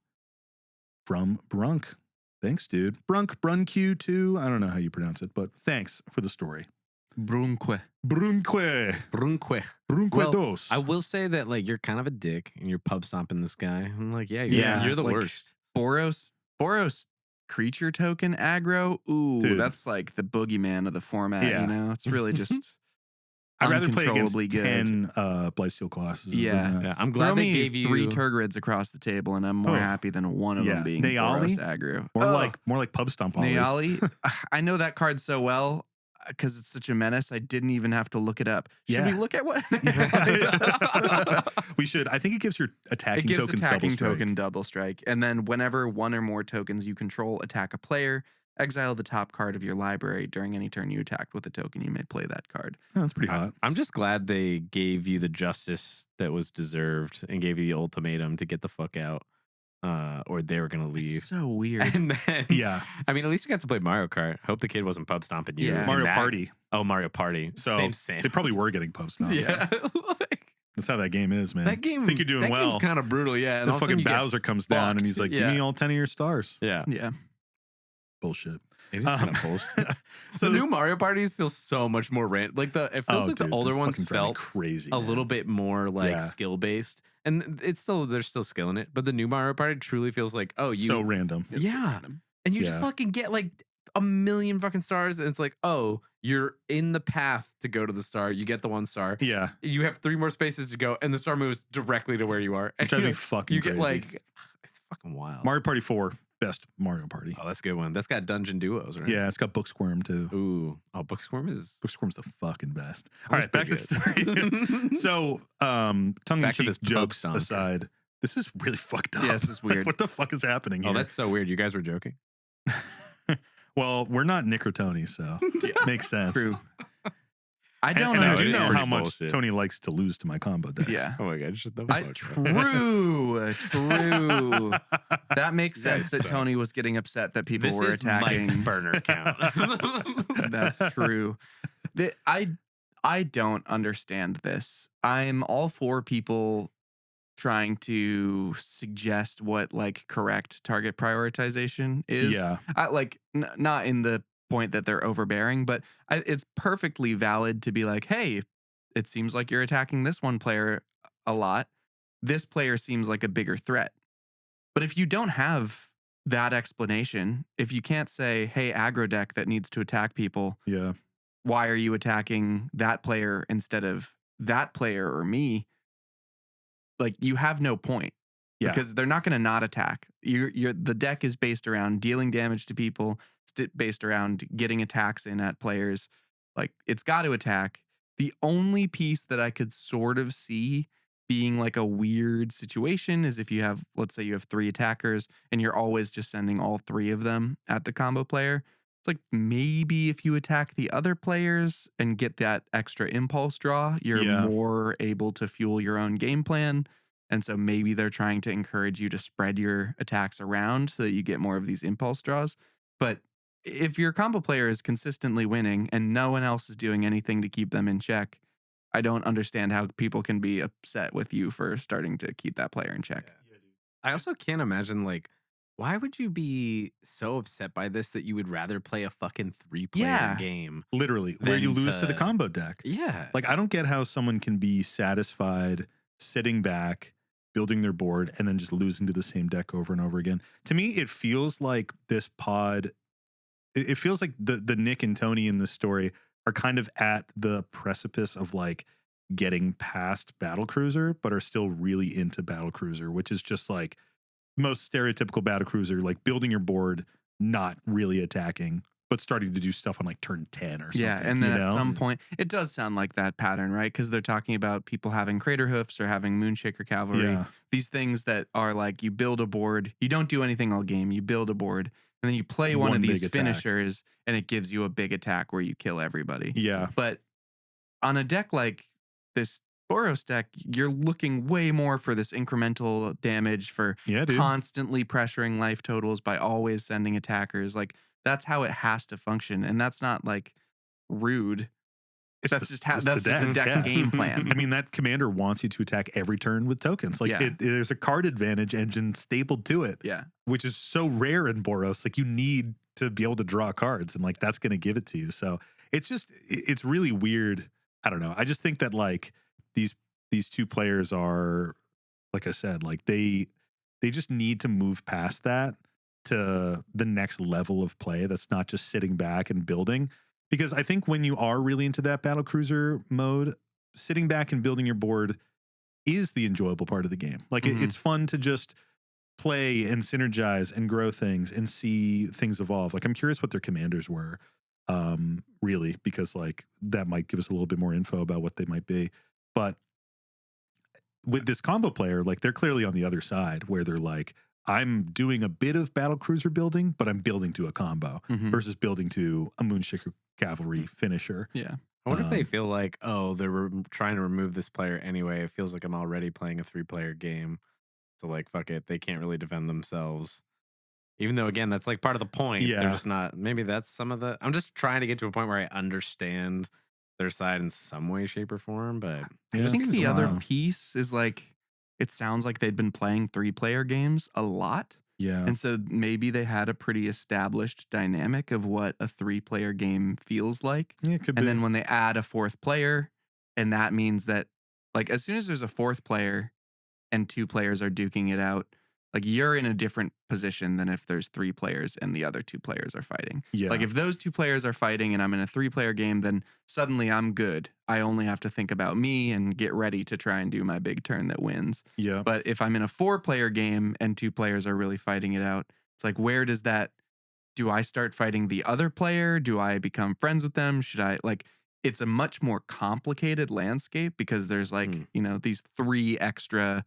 From Brunk. Thanks, dude. Brunq2. I don't know how you pronounce it, but thanks for the story. Brunque. Well, dos. I will say that like you're kind of a dick and you're pub stomping this guy. I'm like, you're the like, worst. Boros creature token aggro. Ooh, Dude. That's like the boogeyman of the format. Yeah. You know, it's really just. I'd rather play against uncontrollably good. 10 Blightsteel Colossus. Yeah. Yeah, I'm Throw glad they me gave you 3 Tergrids across the table, and I'm more Oh. happy than one of Yeah. them being Nayali? Boros aggro. More like pub stomp Ollie. Nayali. I know that card so well because it's such a menace. I didn't even have to look it up. Should Yeah. we look at what Nayali does? We should. I think it gives your attacking It gives tokens attacking double strike. token double strike, and then whenever one or more tokens you control attack a player, exile the top card of your library. During any turn you attacked with a token, you may play that card. Oh, that's pretty hot. I'm just glad they gave you the justice that was deserved and gave you the ultimatum to get the fuck out, or they were gonna leave. It's so weird. And then, Yeah. I mean, at least you got to play Mario Kart. Hope the kid wasn't pub stomping you. Yeah. And Mario that- Party. Oh, Mario Party. So Same. they probably were getting pub stomped. Yeah. Like, That's how that game is, man. that game. I think you're doing that well. game's kind of brutal. Yeah. And Then all of a sudden fucking you get Bowser comes down and fucked. he's like, give Yeah. me all 10 of your stars. Yeah. Yeah. Bullshit. It is kind of bullshit. So the this- new Mario parties feel so much more random. Like it feels like dude, the older they ones fucking drive me felt crazy. a man. little bit more like Yeah. skill based, and there's still skill in it. But the new Mario Party truly feels like, oh, you so random. It's Yeah. random. and you Yeah. just fucking get like a million fucking stars, and it's like, oh, you're in the path to go to the star. You get the 1 star. Yeah. You have 3 more spaces to go, and the star moves directly to where you are. It And drives me you, fucking you crazy. get like, it's fucking wild. Mario Party 4, best Mario Party. Oh, that's a good one. That's got dungeon duos, right? Yeah, it's got Booksquirm too. Ooh. Oh, Booksquirm is. Booksquirm's the fucking best. All That's right, back to the story. So, tongue in Back to cheek this pub jokes stomper. aside, this is really fucked up. Yeah, this is weird. What the fuck is happening here? Oh, that's so weird. You guys were joking. Well, we're not Nick or Tony, so makes sense. True. I And, don't and I know, do it is know pretty how much bullshit. Tony likes to lose to my combo decks. Yeah. Oh my god, shut the I, fuck up. true. That makes sense that Yes. Tony was getting upset that people This were is attacking. Mike's burner count. That's true. I don't understand this. I'm all for people trying to suggest what like correct target prioritization is. Yeah. Not in the point that they're overbearing, but it's perfectly valid to be like, hey, it seems like you're attacking this one player a lot. This player seems like a bigger threat. But if you don't have that explanation, if you can't say, hey, aggro deck that needs to attack people, Yeah. why are you attacking that player instead of that player or me? Like, you have no point. because they're not going to not attack. The deck is based around dealing damage to people. It's based around getting attacks in at players. Like, it's got to attack. The only piece that I could sort of see being like a weird situation is if you have, let's say you have 3 attackers and you're always just sending all 3 of them at the combo player. It's like, maybe if you attack the other players and get that extra impulse draw, you're more able to fuel your own game plan. And so maybe they're trying to encourage you to spread your attacks around so that you get more of these impulse draws. But if your combo player is consistently winning and no one else is doing anything to keep them in check, I don't understand how people can be upset with you for starting to keep that player in check. I also can't imagine, like, why would you be so upset by this that you would rather play a fucking 3-player game? Literally, where you lose to the combo deck. Yeah. Like, I don't get how someone can be satisfied sitting back, building their board, and then just losing to the same deck over and over again. To me, it feels like this pod, it feels like the Nick and Tony in this story are kind of at the precipice of like getting past Battlecruiser, but are still really into Battlecruiser, which is just like most stereotypical Battlecruiser, like building your board, not really attacking, but starting to do stuff on like turn 10 or something. Yeah, and then at some point, it does sound like that pattern, right? Because they're talking about people having Crater Hoofs or having Moonshaker Cavalry. Yeah. These things that are like, you build a board, you don't do anything all game, you build a board, and then you play one of these big attack. finishers, and it gives you a big attack where you kill everybody. Yeah. But on a deck like this Boros deck, you're looking way more for this incremental damage, for constantly pressuring life totals by always sending attackers. Like, that's how it has to function, and that's not like rude. That's just the deck's game plan. I mean, that commander wants you to attack every turn with tokens. Like, there's a card advantage engine stapled to it. Yeah, which is so rare in Boros. Like, you need to be able to draw cards, and like that's going to give it to you. So it's really weird. I don't know. I just think that like these 2 players are, like I said, like they just need to move past that to the next level of play. That's not just sitting back and building. Because I think when you are really into that Battlecruiser mode, sitting back and building your board is the enjoyable part of the game. Like, it's fun to just play and synergize and grow things and see things evolve. Like, I'm curious what their commanders were, really, because like that might give us a little bit more info about what they might be. But with this combo player, like, they're clearly on the other side where they're like, I'm doing a bit of Battlecruiser building, but I'm building to a combo versus building to a Moonshaker Cavalry finisher. Yeah. I wonder if they feel like, oh, they're trying to remove this player anyway. It feels like I'm already playing a 3-player game. So, like, fuck it. They can't really defend themselves. Even though, again, that's like part of the point. Yeah. They're just not. Maybe that's some of the. I'm just trying to get to a point where I understand their side in some way, shape, or form. But I think the other piece is like, it sounds like they'd been playing 3-player games a lot. Yeah. And so maybe they had a pretty established dynamic of what a 3-player game feels like. Yeah, it could be. And then when they add a 4th player, and that means that, like, as soon as there's a 4th player and 2 players are duking it out, like, you're in a different position than if there's 3 players and the other 2 players are fighting. Yeah. Like, if those 2 players are fighting and I'm in a 3-player game, then suddenly I'm good. I only have to think about me and get ready to try and do my big turn that wins. Yeah. But if I'm in a 4-player game and 2 players are really fighting it out, it's like, where does that, do I start fighting the other player? Do I become friends with them? Should I, like, it's a much more complicated landscape because there's like, you know, these 3 extra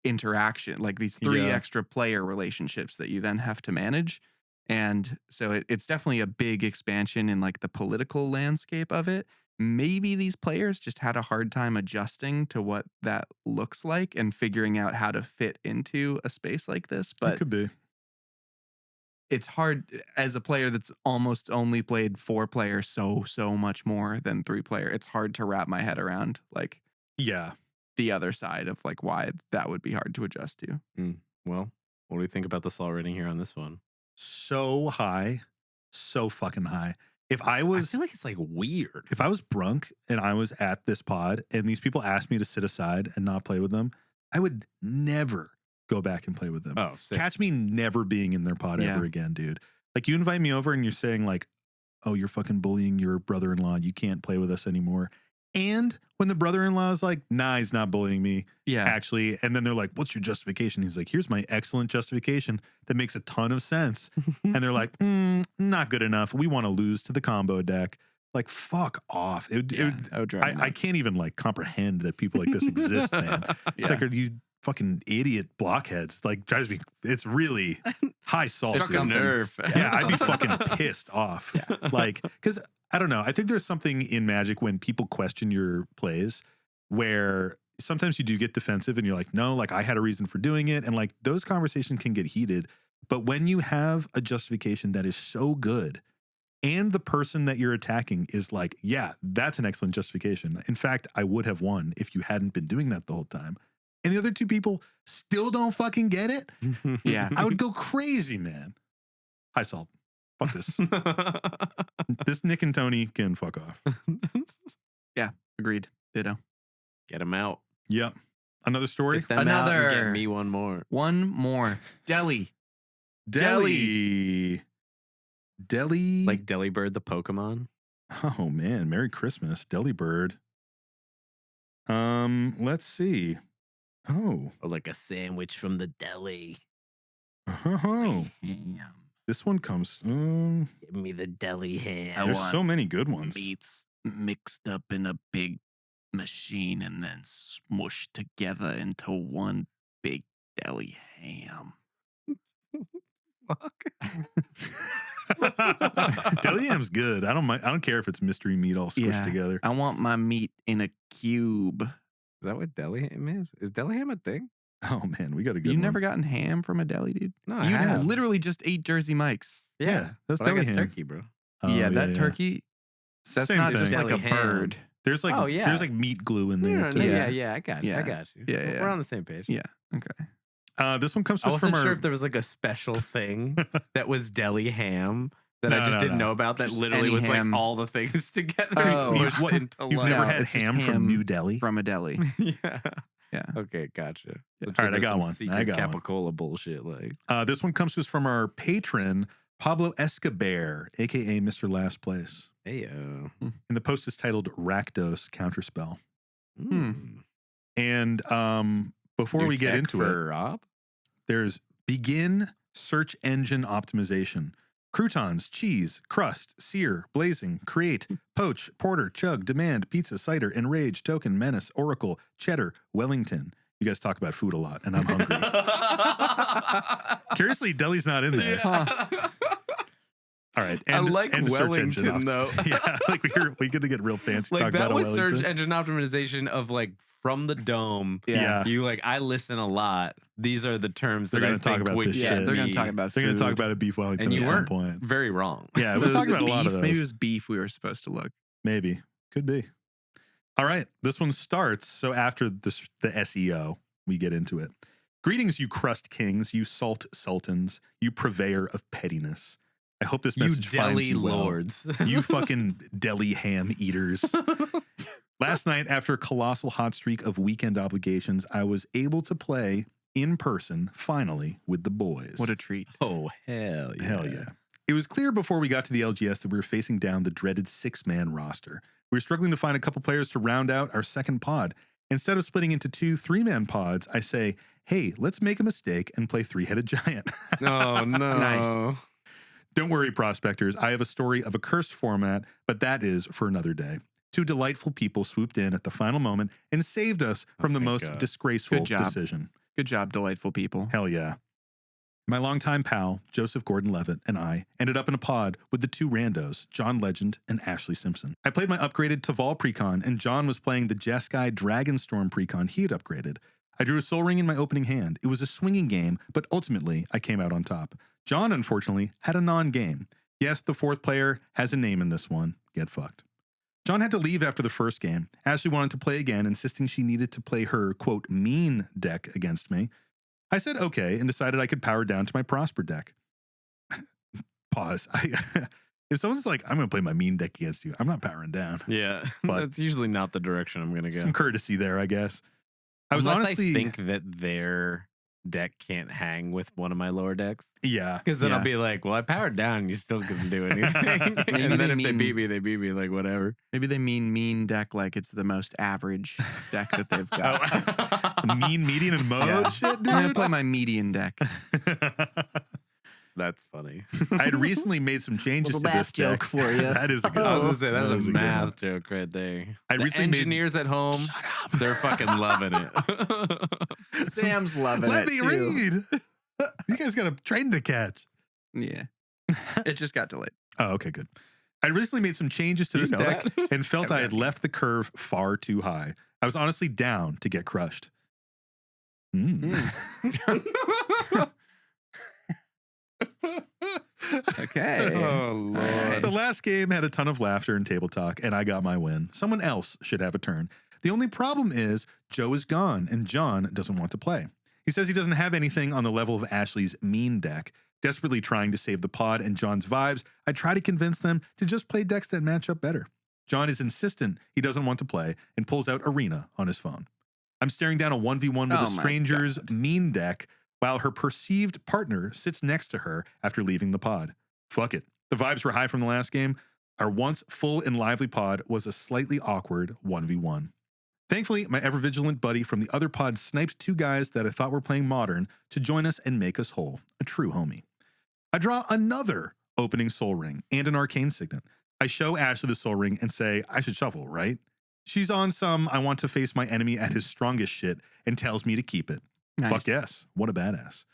interaction, like these 3 extra player relationships that you then have to manage. And so it's definitely a big expansion in like the political landscape of it. Maybe these players just had a hard time adjusting to what that looks like and figuring out how to fit into a space like this. But it could be. It's hard as a player that's almost only played 4-player so much more than 3-player. It's hard to wrap my head around, like, the other side of like why that would be hard to adjust to. Well, what do you think about the salt rating here on this one? So high, so fucking high. I feel like it's like weird. If I was Brunk and I was at this pod and these people asked me to sit aside and not play with them, I would never go back and play with them. Oh, sick. Catch me never being in their pod ever again, dude. Like, you invite me over and you're saying like, oh, you're fucking bullying your brother-in-law. You can't play with us anymore. And when the brother-in-law is like, nah, he's not bullying me, Yeah. actually. And then they're like, what's your justification? He's like, here's my excellent justification that makes a ton of sense. And they're like, not good enough. We want to lose to the combo deck. Like, fuck off. That would drive me I nuts. can't even like comprehend that people like this exist, man. It's like, are you fucking idiot blockheads? Like, drives me. It's really high salt. Struck a nerve. Yeah, I'd be fucking pissed off. Like, because I don't know. I think there's something in Magic when people question your plays where sometimes you do get defensive and you're like, no, like I had a reason for doing it. And like those conversations can get heated. But when you have a justification that is so good and the person that you're attacking is like, yeah, that's an excellent justification. In fact, I would have won if you hadn't been doing that the whole time. And the other two people still don't fucking get it. Yeah. I would go crazy, man. High salt. Fuck this. This Nick and Tony can fuck off. Agreed. Ditto. Get him out. Yep. Another story. Get them out and Another. get me one more. One more. Deli. Deli. Like Delibird the Pokemon. Oh man, Merry Christmas, Delibird. Let's see. Oh. Or like a sandwich from the deli. Oh. This one comes. Give me the deli ham. There's so many good ones. Meats mixed up in a big machine and then smushed together into one big deli ham. Fuck. Deli ham's good. I don't care if it's mystery meat all squished together. I want my meat in a cube. Is that what deli ham is? Is deli ham a thing? Oh man, we got a good You one. never gotten ham from a deli, dude? No, I You have. literally just ate Jersey Mike's. Yeah, that's But I deli got ham. turkey, bro. Oh, yeah, that turkey, that's Same not thing. just like a Deli ham. bird. There's like Oh, yeah. there's like meat glue in there too. Yeah, I got you. I Yeah. got you. Yeah, We're on the same page. Yeah. Okay. This one comes to I us from wasn't our. sure if there was like a special thing that was deli ham that I No, just no, didn't no. know about that Just literally any was ham. like all the things together. Oh. You've, smushed into you've one. never No, had it's just ham from ham New Delhi? From a deli. Yeah. Yeah. Okay, gotcha. Yeah. Legit, All right, I there's got some one. I secret got one. Capicola bullshit. Like, This one comes to us from our patron, Pablo Escobar, aka Mr. Last Place. hey, And the post is titled Rakdos Counterspell. mm. And before New we get tech into for it, Rob? there's begin search engine optimization. Croutons, cheese, crust, sear, blazing, create, poach, porter, chug, demand, pizza, cider, enrage, token, menace, oracle, cheddar, Wellington. You guys talk about food a lot, and I'm hungry. Curiously, Deli's not in there. All right. I like and search engine Wellington, though. Yeah, like we're gonna get real fancy. Like talk that about was Wellington. search engine optimization of like from the dome. Yeah. You like I listen a lot. These are the terms They're that I gonna talk think about would this get shit. They're going me to talk about They're food. gonna talk about a beef Wellington And you at some weren't point. very wrong. Yeah, So we'll was talk it about a lot of beef? those. Maybe it was beef we were supposed to look. Maybe. Could be. All right. This one starts. So after the SEO, we get into it. Greetings, you crust kings, you salt sultans, you purveyor of pettiness. I hope this You message finds deli you well. lords. You fucking deli ham eaters. Last night, after a colossal hot streak of weekend obligations, I was able to play in person, finally, with the boys. What a treat. Oh, hell yeah. Hell yeah. It was clear before we got to the LGS that we were facing down the dreaded 6-man roster. We were struggling to find a couple players to round out our second pod. Instead of splitting into 2 3-man pods, I say, hey, let's make a mistake and play 3-headed giant. Oh, no. Nice. Don't worry, prospectors. I have a story of a cursed format, but that is for another day. 2 delightful people swooped in at the final moment and saved us from the thank most God. disgraceful Good job. decision. Good job, delightful people. Hell yeah. My longtime pal, Joseph Gordon-Levitt, and I ended up in a pod with the 2 randos, John Legend and Ashley Simpson. I played my upgraded Taval precon, and John was playing the Jeskai Dragonstorm precon he had upgraded. I drew a Soul Ring in my opening hand. It was a swinging game, but ultimately I came out on top. John, unfortunately, had a non-game. Yes, the 4th player has a name in this one. Get fucked. John had to leave after the first game. Ashley wanted to play again, insisting she needed to play her, quote, mean deck against me. I said okay and decided I could power down to my Prosper deck. Pause. If someone's like, I'm going to play my mean deck against you, I'm not powering down. Yeah. But- That's usually not the direction I'm going to go. Some courtesy there, I guess. I was Unless honestly... I think that they're deck can't hang with one of my lower decks. Yeah. Because then yeah. I'll be like, well, I powered down and you still couldn't do anything. And then if they beat me, they beat me, like whatever. Maybe they mean deck like it's the most average deck that they've got. Some mean, median, and mode shit, dude. I'm gonna play my median deck. That's funny. I had recently made some changes to this deck. joke for you. That is a good I was one. gonna say that's That is a good one. math joke right there. I The recently made- engineers at home, they're fucking loving it. Sam's loving Let it me too. read. You guys got a train to catch. Yeah, it just got delayed. Oh, okay, good. I recently made some changes to You this know deck that? and felt I had left the curve far too high. I was honestly down to get crushed. Okay. Oh Lord. The last game had a ton of laughter and table talk, and I got my win. Someone else should have a turn. The only problem is Joe is gone, and John doesn't want to play. He says he doesn't have anything on the level of Ashley's mean deck. Desperately trying to save the pod and John's vibes, I try to convince them to just play decks that match up better. John is insistent he doesn't want to play and pulls out Arena on his phone. I'm staring down a 1v1 with Oh a my stranger's God. mean deck while her perceived partner sits next to her after leaving the pod. Fuck it. The vibes were high from the last game. Our once full and lively pod was a slightly awkward 1v1. Thankfully, my ever-vigilant buddy from the other pod sniped two guys that I thought were playing Modern to join us and make us whole. A true homie. I draw another opening Soul Ring and an Arcane Signet. I show Ashley the Soul Ring and say, I should shuffle, right? She's on some I want to face my enemy at his strongest shit and tells me to keep it. Nice. Fuck yes. What a badass.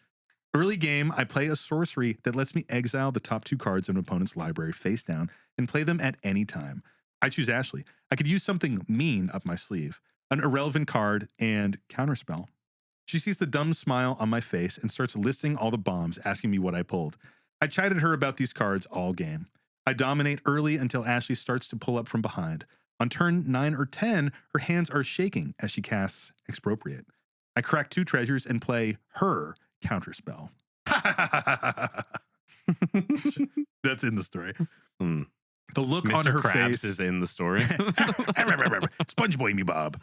Early game, I play a sorcery that lets me exile the top two cards of an opponent's library face down and play them at any time. I choose Ashley. I could use something mean up my sleeve, an irrelevant card, and counterspell. She sees the dumb smile on my face and starts listing all the bombs, asking me what I pulled. I chided her about these cards all game. I dominate early until Ashley starts to pull up from behind. On turn 9 or 10, her hands are shaking as she casts Expropriate. I crack two treasures and play her counterspell. That's in the story. Hmm. The look on Mr. her Krabs face is in the story. Sponge Boy me, Bob.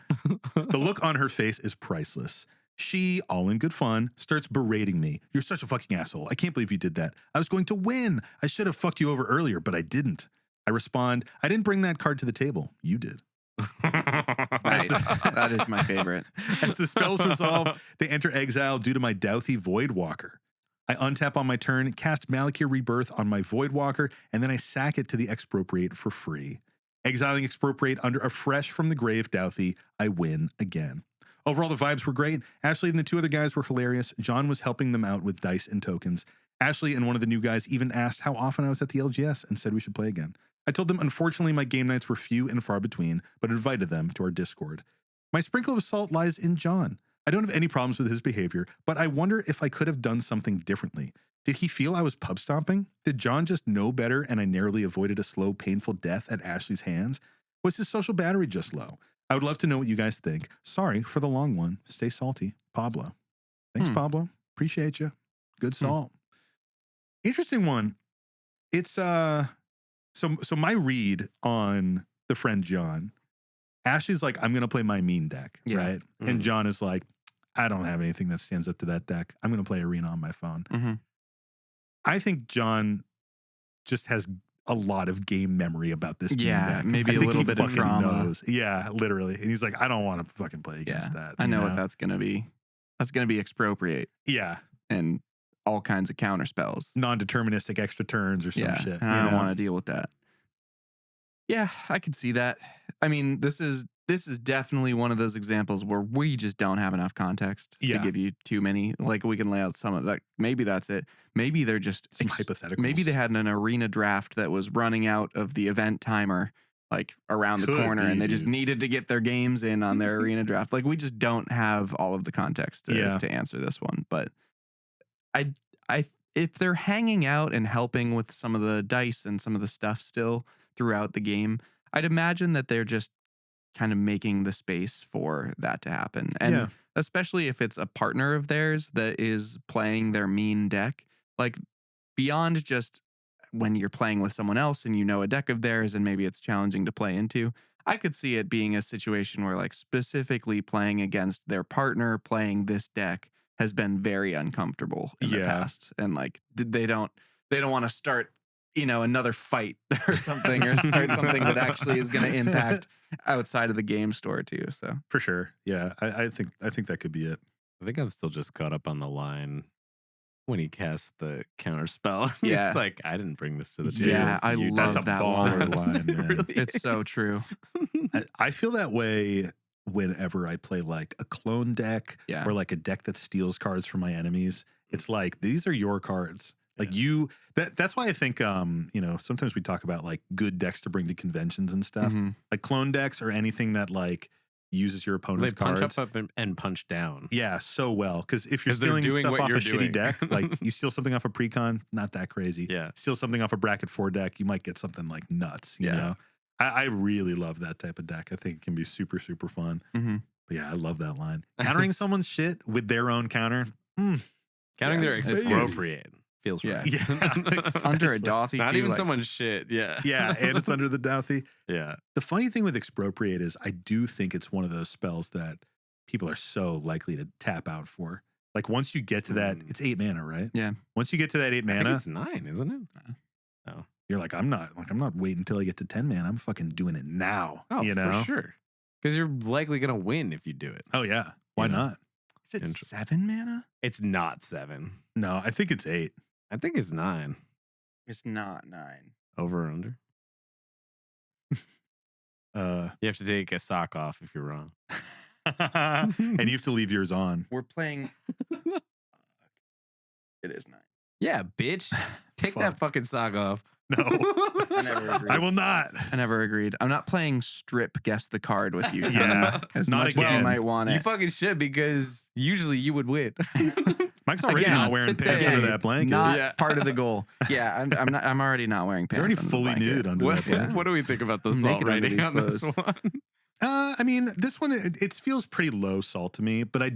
The look on her face is priceless. She, all in good fun, starts berating me. You're such a fucking asshole. I can't believe you did that. I was going to win. I should have fucked you over earlier, but I didn't. I respond, I didn't bring that card to the table. You did. Nice. That is my favorite. As the spells resolve, they enter exile due to my Douthy Voidwalker. I untap on my turn, cast Malakir Rebirth on my Voidwalker, and then I sack it to the Expropriate for free. Exiling Expropriate under a fresh from the grave Douthy, I win again. Overall, the vibes were great. Ashley and the two other guys were hilarious. John was helping them out with dice and tokens. Ashley and one of the new guys even asked how often I was at the LGS and said we should play again. I told them unfortunately my game nights were few and far between, but invited them to our Discord. My sprinkle of salt lies in John. I don't have any problems with his behavior, but I wonder if I could have done something differently. Did he feel I was pub stomping? Did John just know better and I narrowly avoided a slow, painful death at Ashley's hands? Was his social battery just low? I would love to know what you guys think. Sorry for the long one. Stay salty. Pablo. Thanks, Pablo. Appreciate you. Good salt. Interesting one. It's so my read on the friend John, Ashley's like, I'm gonna play my mean deck, Yeah. right? And John is like, I don't have anything that stands up to that deck. I'm gonna play Arena on my phone. Mm-hmm. I think John just has a lot of game memory about this mean Yeah, deck. maybe I a think little he bit of fucking trauma. knows. Yeah, literally. And he's like, I don't want to fucking play against that. I you know what that's gonna be. That's gonna be Expropriate Yeah. and all kinds of counter spells. Non-deterministic extra turns or some Yeah, shit. and I you don't know? want to deal with that. Yeah, I could see that. I mean, this is definitely one of those examples where we just don't have enough context Yeah. to give you too many. Like we can lay out some of that. Maybe that's it. Maybe they're just Some hypotheticals. Maybe they had an arena draft that was running out of the event timer like around the Could corner and they be, just dude. needed to get their games in on their arena draft. Like we just don't have all of the context Yeah. to answer this one. But I if they're hanging out and helping with some of the dice and some of the stuff still throughout the game, I'd imagine that they're just kind of making the space for that to happen. And Yeah. especially if it's a partner of theirs that is playing their mean deck, like beyond just when you're playing with someone else and you know a deck of theirs and maybe it's challenging to play into, I could see it being a situation where like specifically playing against their partner playing this deck has been very uncomfortable in the past, and like they don't want to start another fight or something, or start something that actually is going to impact outside of the game store too. So for sure, yeah, I think that could be it. I think I'm still just caught up on the line when he casts the counter spell. Yeah. It's like, I didn't bring this to the table. Yeah, I You love did. That's a that baller line. line, man. Really It's so is. true. I feel that way whenever I play like a clone deck Yeah. or like a deck that steals cards from my enemies. It's like, these are your cards. Like that's why I think, sometimes we talk about like good decks to bring to conventions and stuff. Mhm. Like clone decks or anything that like uses your opponent's They punch cards. up and punch down. Yeah, so well. Because if you're 'Cause they're stealing doing stuff what off a you're shitty doing. deck, like you steal something off a precon, not that crazy. Yeah. Steal something off a bracket 4 deck, you might get something like nuts. You Yeah. know, I really love that type of deck. I think it can be super, super fun. Mhm. But yeah, I love that line. Countering someone's shit with their own counter. Counting Yeah, their it's expropriate feels Yeah. right. Yeah. Under a Dothy, Not too, even like- someone's shit. Yeah. Yeah, and it's under the Douthy. Yeah. The funny thing with expropriate is I do think it's one of those spells that people are so likely to tap out for. Like once you get to that, it's 8 mana, right? Yeah. Once you get to that 8 I think mana, it's 9, isn't it? you're like, I'm not waiting until I get to 10 mana. I'm fucking doing it now. Oh, you know? for sure. Because you're likely going to win if you do it. Oh yeah. Why You know? not? Is it Int- 7 mana? It's not 7. No, I think it's 8. I think it's 9. It's not 9. Over or under. You have to take a sock off if you're wrong. And you have to leave yours on. We're playing. It is 9. Yeah, bitch. Take that Fuck. fucking sock off. No. I never agreed. I will not. I never agreed. I'm not playing strip guess the card with you. Tony, Yeah, as not much as again. you might want You it. fucking should, because usually you would win. Mike's already Again, not wearing pants today, under that blanket. Not Yeah. part of the goal. Yeah, I'm not. I'm already not wearing He's pants. already under the fully blanket. nude under What, that blanket. what do we think about the I'm salt naked under rating these on this clothes. one? I mean, this one it feels pretty low salt to me, but I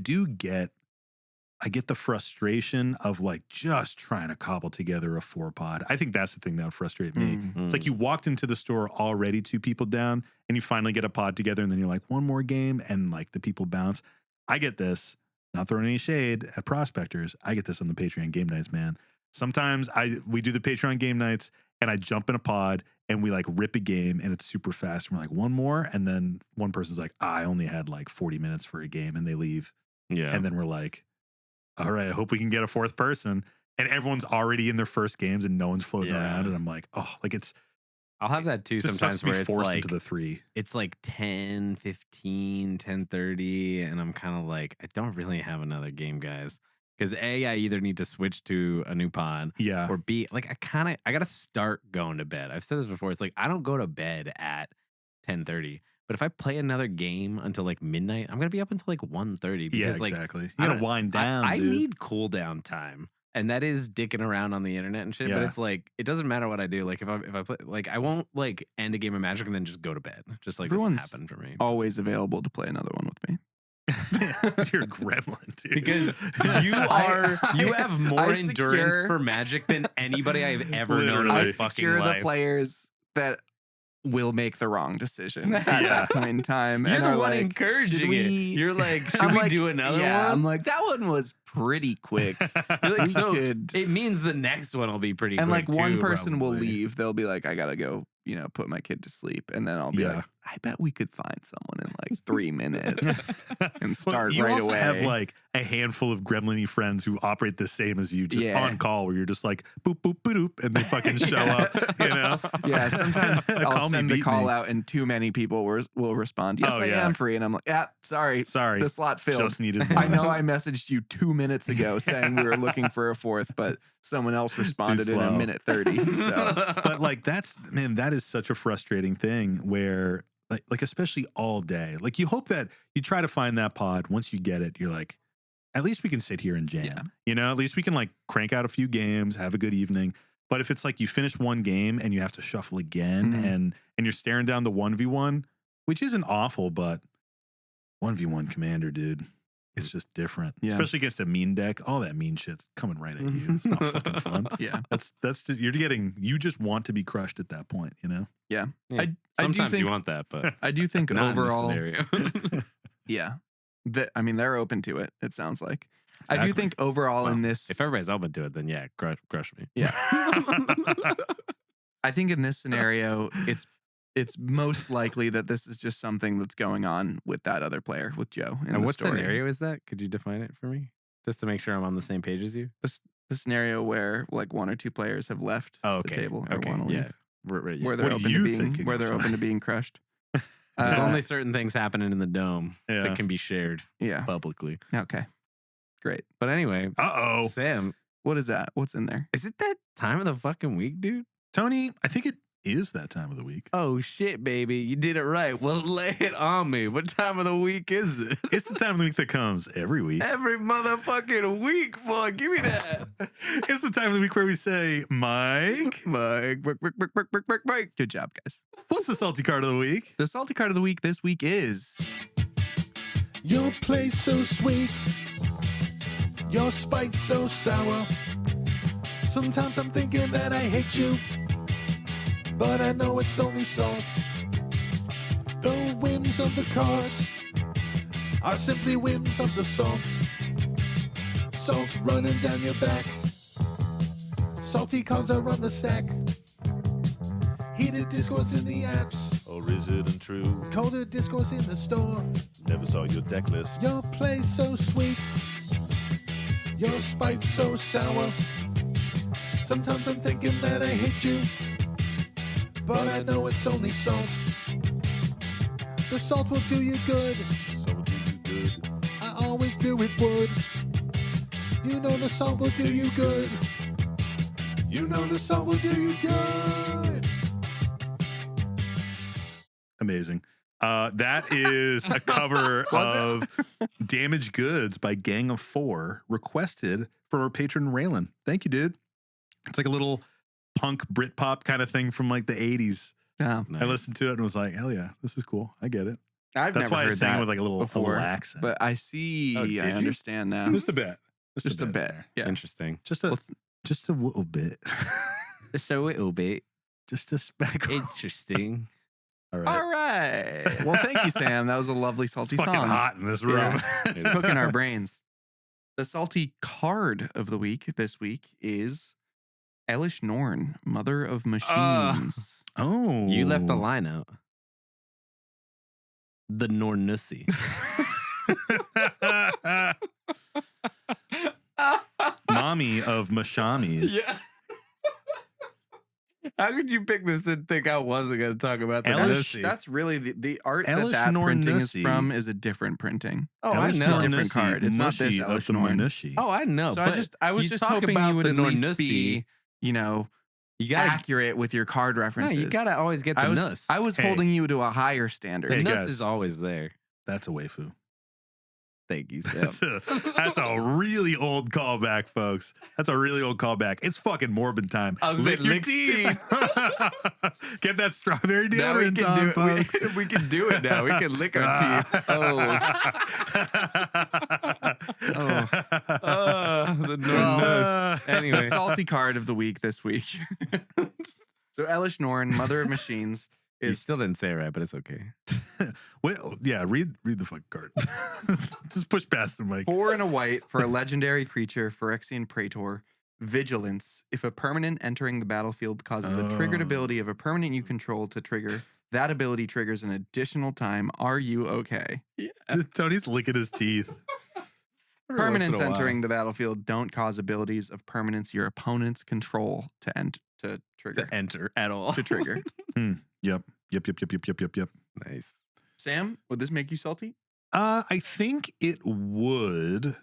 get the frustration of like just trying to cobble together a 4-pod. I think that's the thing that would frustrate me. Mm. It's like you walked into the store already 2 people down, and you finally get a pod together, and then you're like, one more game, and like the people bounce. I get this. Not throwing any shade at prospectors. I get this on the Patreon game nights, man. Sometimes we do the Patreon game nights, and I jump in a pod, and we like rip a game, and it's super fast. And we're like, one more, and then one person's like, I only had like 40 minutes for a game, and they leave. Yeah. And then we're like, all right, I hope we can get a 4th person. And everyone's already in their first games, and no one's floating Yeah. around. And I'm like, oh, like it's I'll have that too just sometimes sucks to be where it's forced like, into the 3. it's like 10, 15, 10:30, and I'm kind of like, I don't really have another game, guys. Because A, I either need to switch to a new pod, Yeah. or B, like I gotta start going to bed. I've said this before. It's like I don't go to bed at 10:30. But if I play another game until like midnight, I'm gonna be up until like 1:30. Yeah, Because like exactly. You I gotta don't- wind down, I dude. need cooldown time. And that is dicking around on the internet and shit. But Yeah. it's like it doesn't matter what I do. Like if I play, like I won't like end a game of Magic and then just go to bed. Just like Everyone's doesn't happen for me. Always available to play another one with me. You're a gremlin, dude. Because you have more I endurance secure- for Magic than anybody I've ever known in my Literally. I fucking secure the life. players that will make the wrong decision at Yeah. that point in time. You're and the are one like, encouraging should it. we- You're like, should I'm we like, do another yeah, one? I'm like, that one was pretty quick. You're like, we so could- it means the next one will be pretty And quick like one too, person will probably. leave. They'll be like, I gotta go, put my kid to sleep. And then I'll be Yeah. like, I bet we could find someone in like 3 minutes and start you right also away. have like a handful of gremlin-y friends who operate the same as you, just Yeah. on call, where you're just like boop boop boop doop, and they fucking show up. You know? Yeah, sometimes I'll Call me, send the beat call me. out and too many people will respond, yes, Oh, I yeah. am free. And I'm like, yeah, sorry, Sorry, the slot filled. just needed. I know I messaged you 2 minutes ago saying we were looking for a 4th, but someone else responded in a slow. minute 30. So But like that is such a frustrating thing where like especially all day, like you hope that you try to find that pod. Once you get it, you're like, at least we can sit here and jam. Yeah. At least we can like crank out a few games, have a good evening. But if it's like you finish one game and you have to shuffle again, Mhm. and you're staring down the 1v1, which isn't awful, but 1v1 commander, dude, it's just different. Yeah. Especially against a mean deck. All that mean shit's coming right at you. It's not fucking fun. yeah. That's just you just want to be crushed at that point, Yeah. I do Sometimes think- you want that, but I do think not overall, in this scenario. yeah. They're open to it, it sounds like. I do think overall Well, in this, if everybody's open to it, then yeah, crush me. yeah, I think in this scenario, it's most likely that this is just something that's going on with that other player, with Joe. And what scenario is that? Could you define it for me, just to make sure I'm on the same page as you? The scenario where like one or two players have left the table or want to leave, Yeah. Right, where they're What are open you to being thinking? open to being crushed. There's only certain things happening in the dome that can be shared yeah. publicly. Okay, great. But anyway, Uh-oh. Sam, What is that? What's in there? is it that time of the fucking week, dude? Tony, I think it is that time of the week. Oh shit, baby, you did it right. Well, lay it on me. What time of the week is it? It's the time of the week that comes every week. Every motherfucking week, boy. Give me that. It's the time of the week where we say, Mike, Mike. Good job, guys. what's the salty card of the week? The salty card of the week this week is Your play so sweet, your spite so sour. Sometimes I'm thinking that I hate you, but I know it's only salt. The whims of the cards are simply whims of the salt. Salt's running down your back. Salty cards are on the stack. Heated discourse in the apps. Or is it untrue? Colder discourse in the store. Never saw your deck list. Your play so sweet, your spite so sour. Sometimes I'm thinking that I hate you, but I know it's only salt. The salt will do you good. So do you good. I always knew it would. You know the salt will do you good. You know the salt will do you good. Amazing. That is a cover of Damaged Goods by Gang of Four, requested from our patron Raylan. Thank you, dude. It's like a little punk Britpop kind of thing from like the 80s. Oh, I listened to it and was like, hell yeah, this is cool. I get it. I've That's never why I heard sang that with like a little before, accent. but I see. Oh, did I you? understand now. Just a bit. Just a bit. there. Yeah. Interesting. Just a little bit. Just a little bit. Just a speck. Interesting. All right. All right. Well, thank you, Sam. That was a lovely It's salty fucking song. hot in this room. Yeah. It's cooking our brains. The salty card of the week this week is Elish Norn, Mother of Machines. Oh. You left the line out. The Nornussi. Mommy of Mashamis. Yeah. How could you pick this and think I wasn't going to talk about the Elish- Nussi? That's really the art Elish that Norn printing is Nussi. from is a different printing. Oh, I Elish know. It's a different Nornussi, card. It's not this Mushy of Elish the Norn. Manushi. Oh, I know. So but I was you just talk hoping about you would the at least Nornussi. be, You gotta, accurate with your card no, references. you gotta always get the Nuss. I was Hey. holding you to a higher standard. the Hey, Nuss guys. is always there. That's a waifu. Thank you, Sam. That's a really old callback, folks. That's a really old callback. It's fucking morbid time. I was Lick like, your lick teeth. Get that strawberry Now we deodorant can on, do folks. it. We can do it now. We can lick our teeth. The Nuss. The Anyway, salty card of the week this week. So Elish Norn, Mother of Machines, you is still didn't say it right, but it's okay. Well, yeah, read the fucking card. Just push past him, Mike. 4 and a white for a legendary creature, Phyrexian Praetor. Vigilance. If a permanent entering the battlefield causes a triggered Oh. ability of a permanent you control to trigger, that ability triggers an additional time. Are you okay? Tony's licking his teeth. Permanents entering the battlefield don't cause abilities of permanents your opponents control to trigger. To enter at all. To trigger. Yep. Nice. Sam, would this make you salty? I think it would.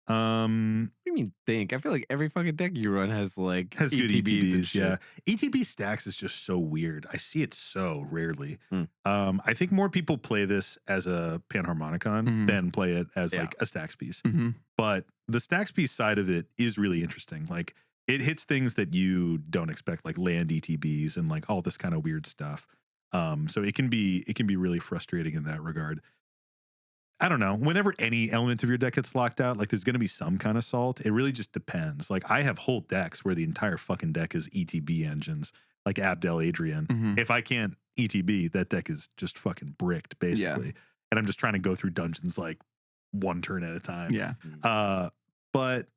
What do you mean think? I feel like every fucking deck you run has like Has good and ETBs, shit. yeah. ETB stacks is just so weird. I see it so rarely. Hmm. I think more people play this as a Panharmonicon Mhm. than play it as Yeah. like a stacks piece. Mm-hmm. But the stacks piece side of it is really interesting. Like it hits things that you don't expect, like land ETBs and like all this kind of weird stuff. So it can be really frustrating in that regard. I don't know. Whenever any element of your deck gets locked out, like there's going to be some kind of salt. It really just depends. Like I have whole decks where the entire fucking deck is ETB engines, like Abdel Adrian. Mm-hmm. If I can't ETB, that deck is just fucking bricked, basically. And I'm just trying to go through dungeons like one turn at a time. Yeah. but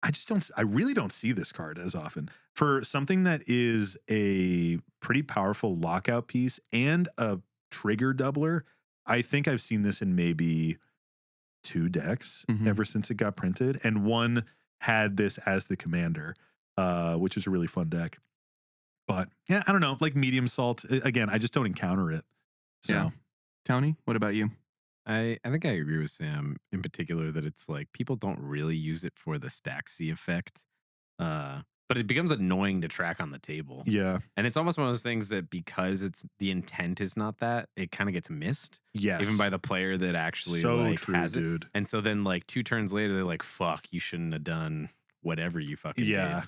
I really don't see this card as often. For something that is a pretty powerful lockout piece and a trigger doubler, I think I've seen this in maybe 2 decks ever since it got printed. And one had this as the commander, which is a really fun deck. But yeah, I don't know, like medium salt. Again, I just don't encounter it. So. Yeah. Tony, what about you? I think I agree with Sam in particular that it's like people don't really use it for the stack C effect. But it becomes annoying to track on the table. Yeah. And it's almost one of those things that because it's the intent is not that, it kind of gets missed. Yes. Even by the player that actually So like true, has dude. it. And so then like 2 turns later, they're like, fuck, you shouldn't have done whatever you fucking did.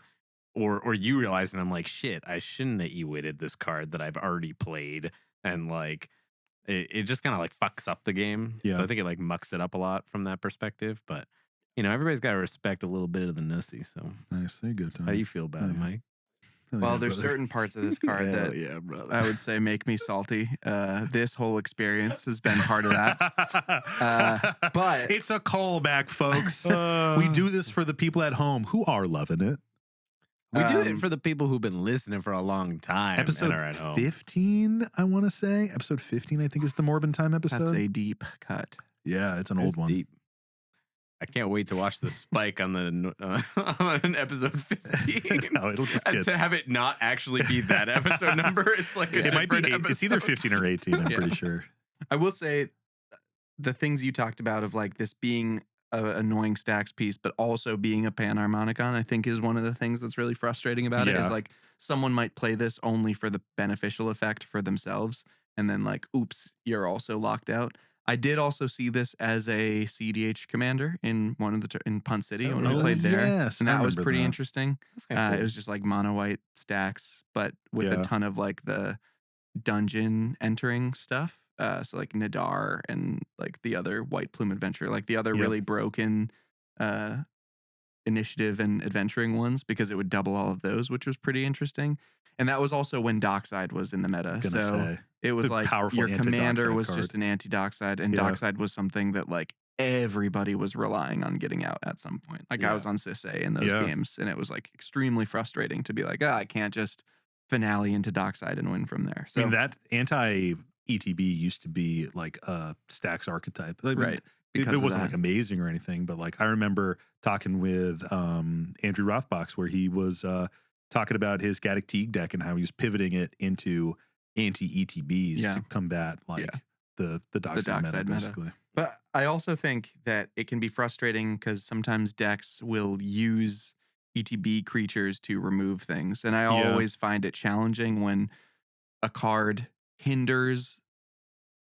Or you realize, and I'm like, shit, I shouldn't have e-witted this card that I've already played. And like, it just kind of like fucks up the game. Yeah. So I think it like mucks it up a lot from that perspective. But, you know, everybody's got to respect a little bit of the nussy. So Nice. There you go, Tony. how do you feel about it, Mike? Well, there's certain parts of this card that brother. I would say make me salty. This whole experience has been part of that. But it's a callback, folks. We do this for the people at home who are loving it. We do it for the people who've been listening for a long time. Episode and are at home. 15, I want to say. Episode 15, I think, is the Morbin Time episode. that's a deep cut. Yeah, it's an old It's one. deep. I can't wait to watch the spike on the on episode 15. No, it'll just And get. to have it not actually be that episode number. It's like a It might be. different It's either episode. 15 or 18. I'm Yeah. pretty sure. I will say the things you talked about of like this being a annoying stacks piece, but also being a Panharmonicon, I think is one of the things that's really frustrating about it. Yeah. Is like someone might play this only for the beneficial effect for themselves, and then like, oops, you're also locked out. I did also see this as a CDH commander in one of the in Punt City when we played there, Yes, and I that was remember pretty that. interesting. That's kinda cool. It was just like mono white stacks, but with Yeah. a ton of like the dungeon entering stuff. So like Nadar and like the other White Plume Adventure, like the other Yep. really broken initiative and adventuring ones, because it would double all of those, which was pretty interesting. And that was also when Dockside was in the meta. Gonna So say. it was It's a like powerful your commander anti-Dockside was card. just an anti-Dockside, and Yeah. Dockside was something that like everybody was relying on getting out at some point. Like I Yeah. was on Sisay in those Yeah. games, and it was like extremely frustrating to be like, I can't just finale into Dockside and win from there. So I mean, that anti-ETB used to be like a stacks archetype. I mean, right. It Because of wasn't that. like amazing or anything, but like I remember talking with Andrew Rothbach's where he was talking about his Gaddock Teague deck and how he was pivoting it into anti-ETBs Yeah. to combat like the Dockside meta, Dockside meta. basically. But I also think that it can be frustrating because sometimes decks will use ETB creatures to remove things. And I Yeah. always find it challenging when a card hinders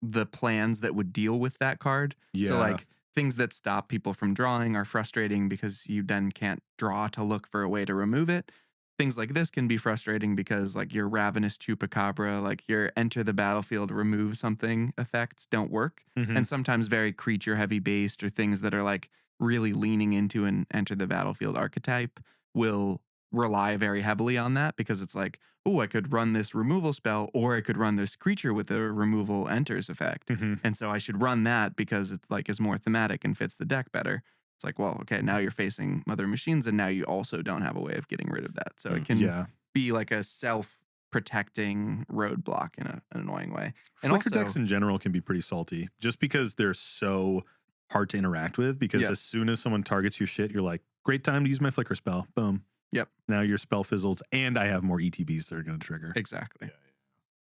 the plans that would deal with that card. Yeah. So like things that stop people from drawing are frustrating because you then can't draw to look for a way to remove it. Things like this can be frustrating because like your Ravenous Chupacabra, like your enter the battlefield, remove something effects don't work. Mhm. And sometimes very creature heavy based or things that are like really leaning into an enter the battlefield archetype will rely very heavily on that, because it's like, oh, I could run this removal spell, or I could run this creature with a removal enters effect. Mhm. And so I should run that because it's like is more thematic and fits the deck better. It's like, well, okay, now you're facing Mother Machines, and now you also don't have a way of getting rid of that. So it can Yeah. be like a self-protecting roadblock in an annoying way. And Flicker also, decks in general can be pretty salty just because they're so hard to interact with, because Yeah. as soon as someone targets your shit, you're like, great time to use my Flicker spell. Boom. Yep. Now your spell fizzles, and I have more ETBs that are going to trigger. exactly.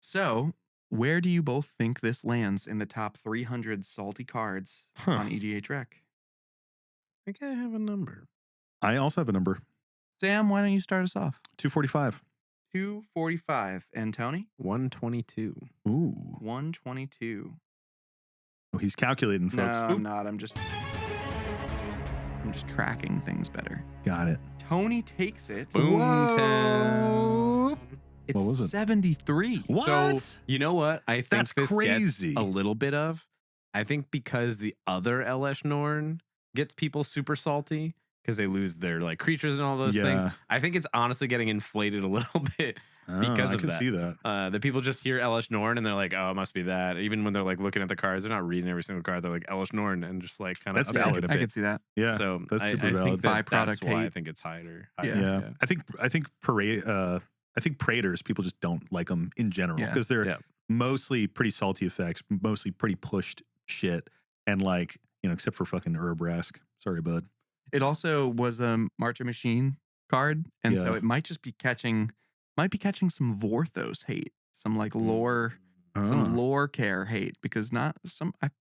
So where do you both think this lands in the top 300 salty cards Huh. on EDH Rec? I think I have a number. I also have a number, Sam, why don't you start us off? 245. 245. And Tony? 122. Ooh. 122. Oh, he's calculating, No, folks. I'm not. I'm just tracking things better. Got it. Tony takes it. Boomtown. It's What was it? 73. What? So, you know what? I think That's this crazy. gets a little bit of. I think because the other LS Norn gets people super salty, because they lose their like creatures and all those things. I think it's honestly getting inflated a little bit because I of can that. see that. The people just hear Elish Norn and they're like, oh, it must be that. Even when they're like looking at the cards, they're not reading every single card. They're like Elish Norn and just like kind of That's valid. I could see that. Yeah, So that's super I valid. think that's Byproduct why I hate. think it's higher. Yeah. I think Praetors, people just don't like them in general because they're mostly pretty salty effects, mostly pretty pushed shit, and like, you know, except for fucking Urabrask. Sorry, bud. It also was a March of Machine card, and so it might just be catching some Vorthos hate, some like lore, some lore care hate, because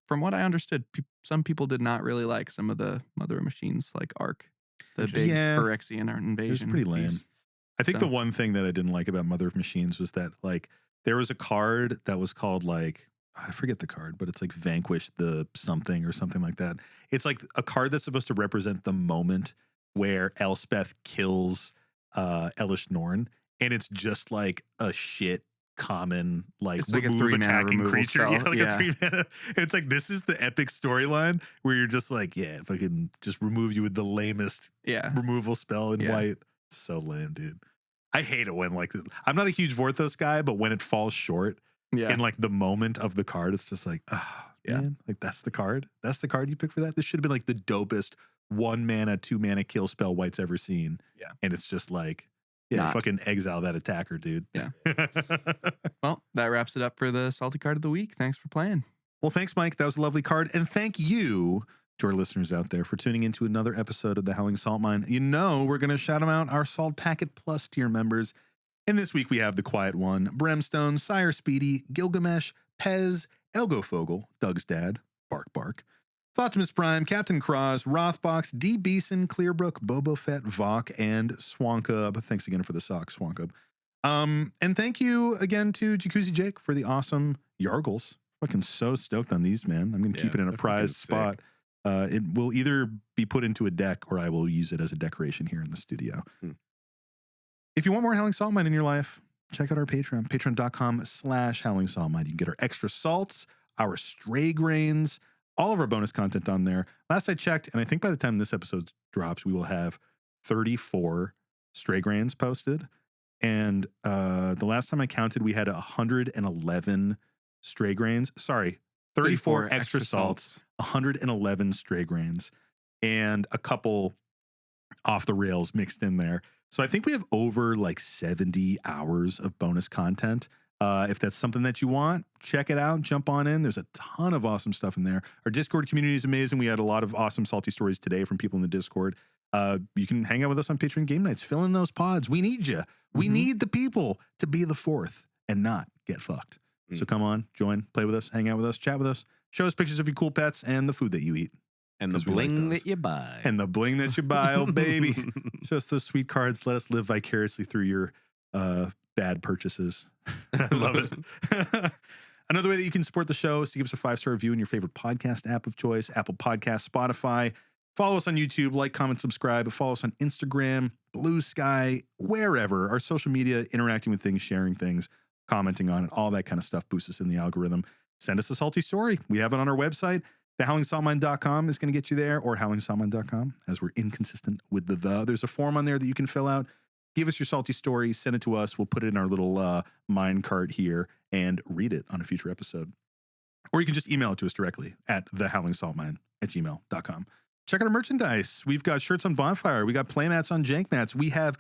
from what I understood, some people did not really like some of the Mother of Machines like arc, the big Phyrexian invasion. It was pretty lame. piece. I think the one thing that I didn't like about Mother of Machines was that like there was a card that was called like, I forget the card, but it's like Vanquish the something or something like that. It's like a card that's supposed to represent the moment where Elspeth kills Elish Norn, and it's just like a shit common like It's like a remove 3-mana attacking removal creature. spell. Yeah, like Yeah. a 3-mana. And it's like this is the epic storyline where you're just like, yeah, if I can just remove you with the lamest removal spell in white. So lame, dude. I hate it when like I'm not a huge Vorthos guy, but when it falls short in like the moment of the card, it's just like, man, like that's the card. That's the card you picked for that. This should have been like the dopest 1-mana, 2-mana kill spell White's ever seen. Yeah. And it's just like, fucking exile that attacker, dude. Yeah. Well, that wraps it up for the salty card of the week. Thanks for playing. Well, thanks, Mike. That was a lovely card. And thank you to our listeners out there for tuning into another episode of the Howling Salt Mine. You know, we're going to shout them out, our Salt Packet Plus tier members. And this week we have the Quiet One, Brimstone, Sire Speedy, Gilgamesh, Pez, Elgofogel, Doug's Dad, Bark Bark, Thoptimus Prime, Captain Cross, Rothbox, D. Beeson, Clearbrook, Boba Fett, Vok, and Swankub. Thanks again for the socks, Swankub. And thank you again to Jacuzzi Jake for the awesome Yargles. Fucking so stoked on these, man. I'm going to keep it in a prized spot. It will either be put into a deck or I will use it as a decoration here in the studio. If you want more Howling Salt Mine in your life, check out our Patreon, patreon.com/Howling Salt Mine. You can get our extra salts, our stray grains, all of our bonus content on there. Last I checked, and I think by the time this episode drops, we will have 34 stray grains posted. And the last time I counted, we had 111 stray grains. Sorry, 34 extra salts, 111 stray grains, and a couple off the rails mixed in there. So I think we have over like 70 hours of bonus content. If that's something that you want, check it out. Jump on in. There's a ton of awesome stuff in there. Our Discord community is amazing. We had a lot of awesome salty stories today from people in the Discord. You can hang out with us on Patreon game nights. Fill in those pods. We need you. We need the people to be the fourth and not get fucked. So come on, join, play with us, hang out with us, chat with us, show us pictures of your cool pets and the food that you eat. And the bling that you buy. And the bling that you buy, oh baby. Show us those sweet cards. Let us live vicariously through your bad purchases. I love it. Another way that you can support the show is to give us a 5-star review in your favorite podcast app of choice, Apple Podcasts, Spotify. Follow us on YouTube, like, comment, subscribe. Follow us on Instagram, Blue Sky, wherever. Our social media, interacting with things, sharing things, commenting on it, all that kind of stuff boosts us in the algorithm. Send us a salty story. We have it on our website. TheHowlingSaltMine.com is going to get you there, or HowlingSaltMine.com, as we're inconsistent with the. There's a form on there that you can fill out. Give us your salty story. Send it to us. We'll put it in our little mine cart here and read it on a future episode. Or you can just email it to us directly at thehowlingsaltmine@gmail.com. Check out our merchandise. We've got shirts on Bonfire. We got playmats on Jank Mats. We have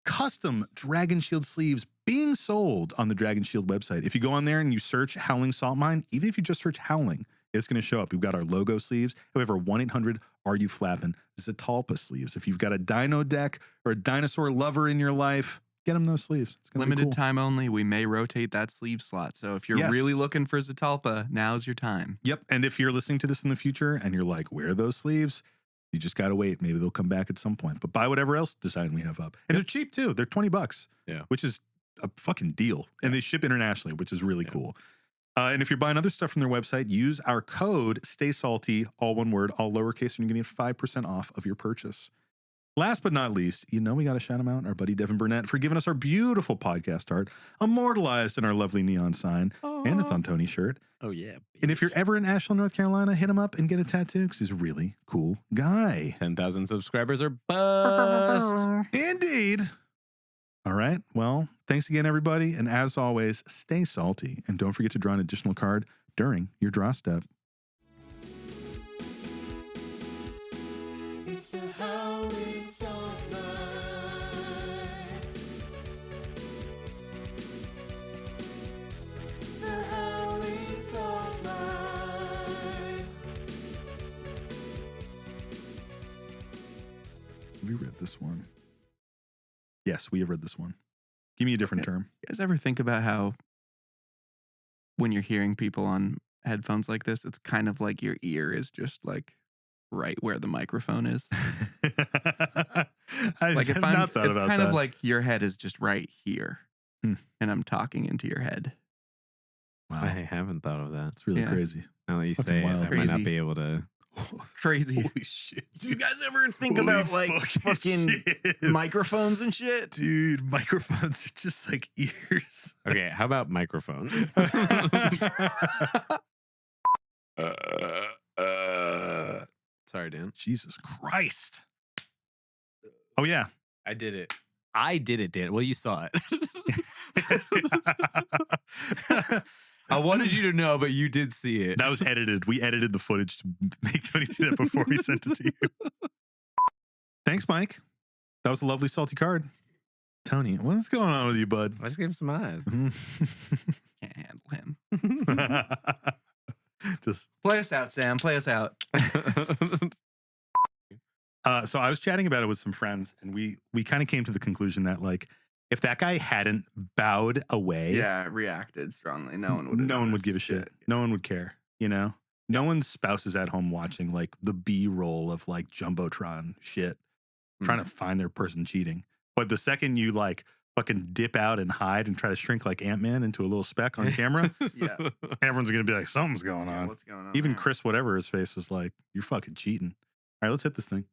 custom Dragon Shield sleeves being sold on the Dragon Shield website. If you go on there and you search Howling Salt Mine, even if you just search Howling, it's going to show up. We've got our logo sleeves. We have our 1-800-ARE-YOU-FLAPPIN' Zatalpa sleeves. If you've got a dino deck or a dinosaur lover in your life, get them those sleeves. It's gonna be limited cool. time only. We may rotate that sleeve slot. So if you're really looking for Zatalpa, now's your time. Yep. And if you're listening to this in the future and you're like, where are those sleeves? You just got to wait. Maybe they'll come back at some point. But buy whatever else design we have up. And they're cheap too. They're $20, which is a fucking deal. And they ship internationally, which is really cool. And if you're buying other stuff from their website, use our code STAYSALTY, all one word, all lowercase, and you're going to get 5% off of your purchase. Last but not least, we got to shout him out, our buddy Devin Burnett, for giving us our beautiful podcast art, immortalized in our lovely neon sign, and it's on Tony's shirt. Oh, yeah. And if you're ever in Asheville, North Carolina, hit him up and get a tattoo because he's a really cool guy. 10,000 subscribers are bust. Indeed. All right. Well, thanks again, everybody. And as always, stay salty. And don't forget to draw an additional card during your draw step. It's the Howling Salt Mine. The Howling Salt Mine. Have we read this one? Yes, we have read this one. Give me a different term. You guys ever think about how when you're hearing people on headphones like this, it's kind of like your ear is just like right where the microphone is? Like If I've I'm, not thought it's about kind that. of like your head is just right here, Hmm. and I'm talking into your head. Wow, I haven't thought of that. it's really Yeah. crazy. Now that you It's say fucking it, wild. I might not Crazy. be able to. Crazy. Holy shit. Do you guys ever think Holy about like fucking shit. microphones and shit? Dude, microphones are just like ears. Okay, how about microphone? Sorry, Dan. Jesus Christ. Oh, yeah. I did it. I did it, Dan. Well, you saw it. I wanted you to know, but you did see it. That was edited. We edited the footage to make Tony do that before we sent it to you. Thanks, Mike. That was a lovely salty card. Tony, what's going on with you, bud? I just gave him some eyes. Can't handle him. Just Play us out, Sam. Play us out. so I was chatting about it with some friends, and we kind of came to the conclusion that like if that guy hadn't bowed away, Yeah, reacted strongly. No one would. no one would give a shit. No one would care. No one's spouse is at home watching like the B-roll of like Jumbotron shit, trying to find their person cheating. But the second you like fucking dip out and hide and try to shrink like Ant-Man into a little speck on camera, Yeah. everyone's gonna be like, something's going on. What's going on? Even there? Chris, whatever his face was like, you're fucking cheating. All right, let's hit this thing.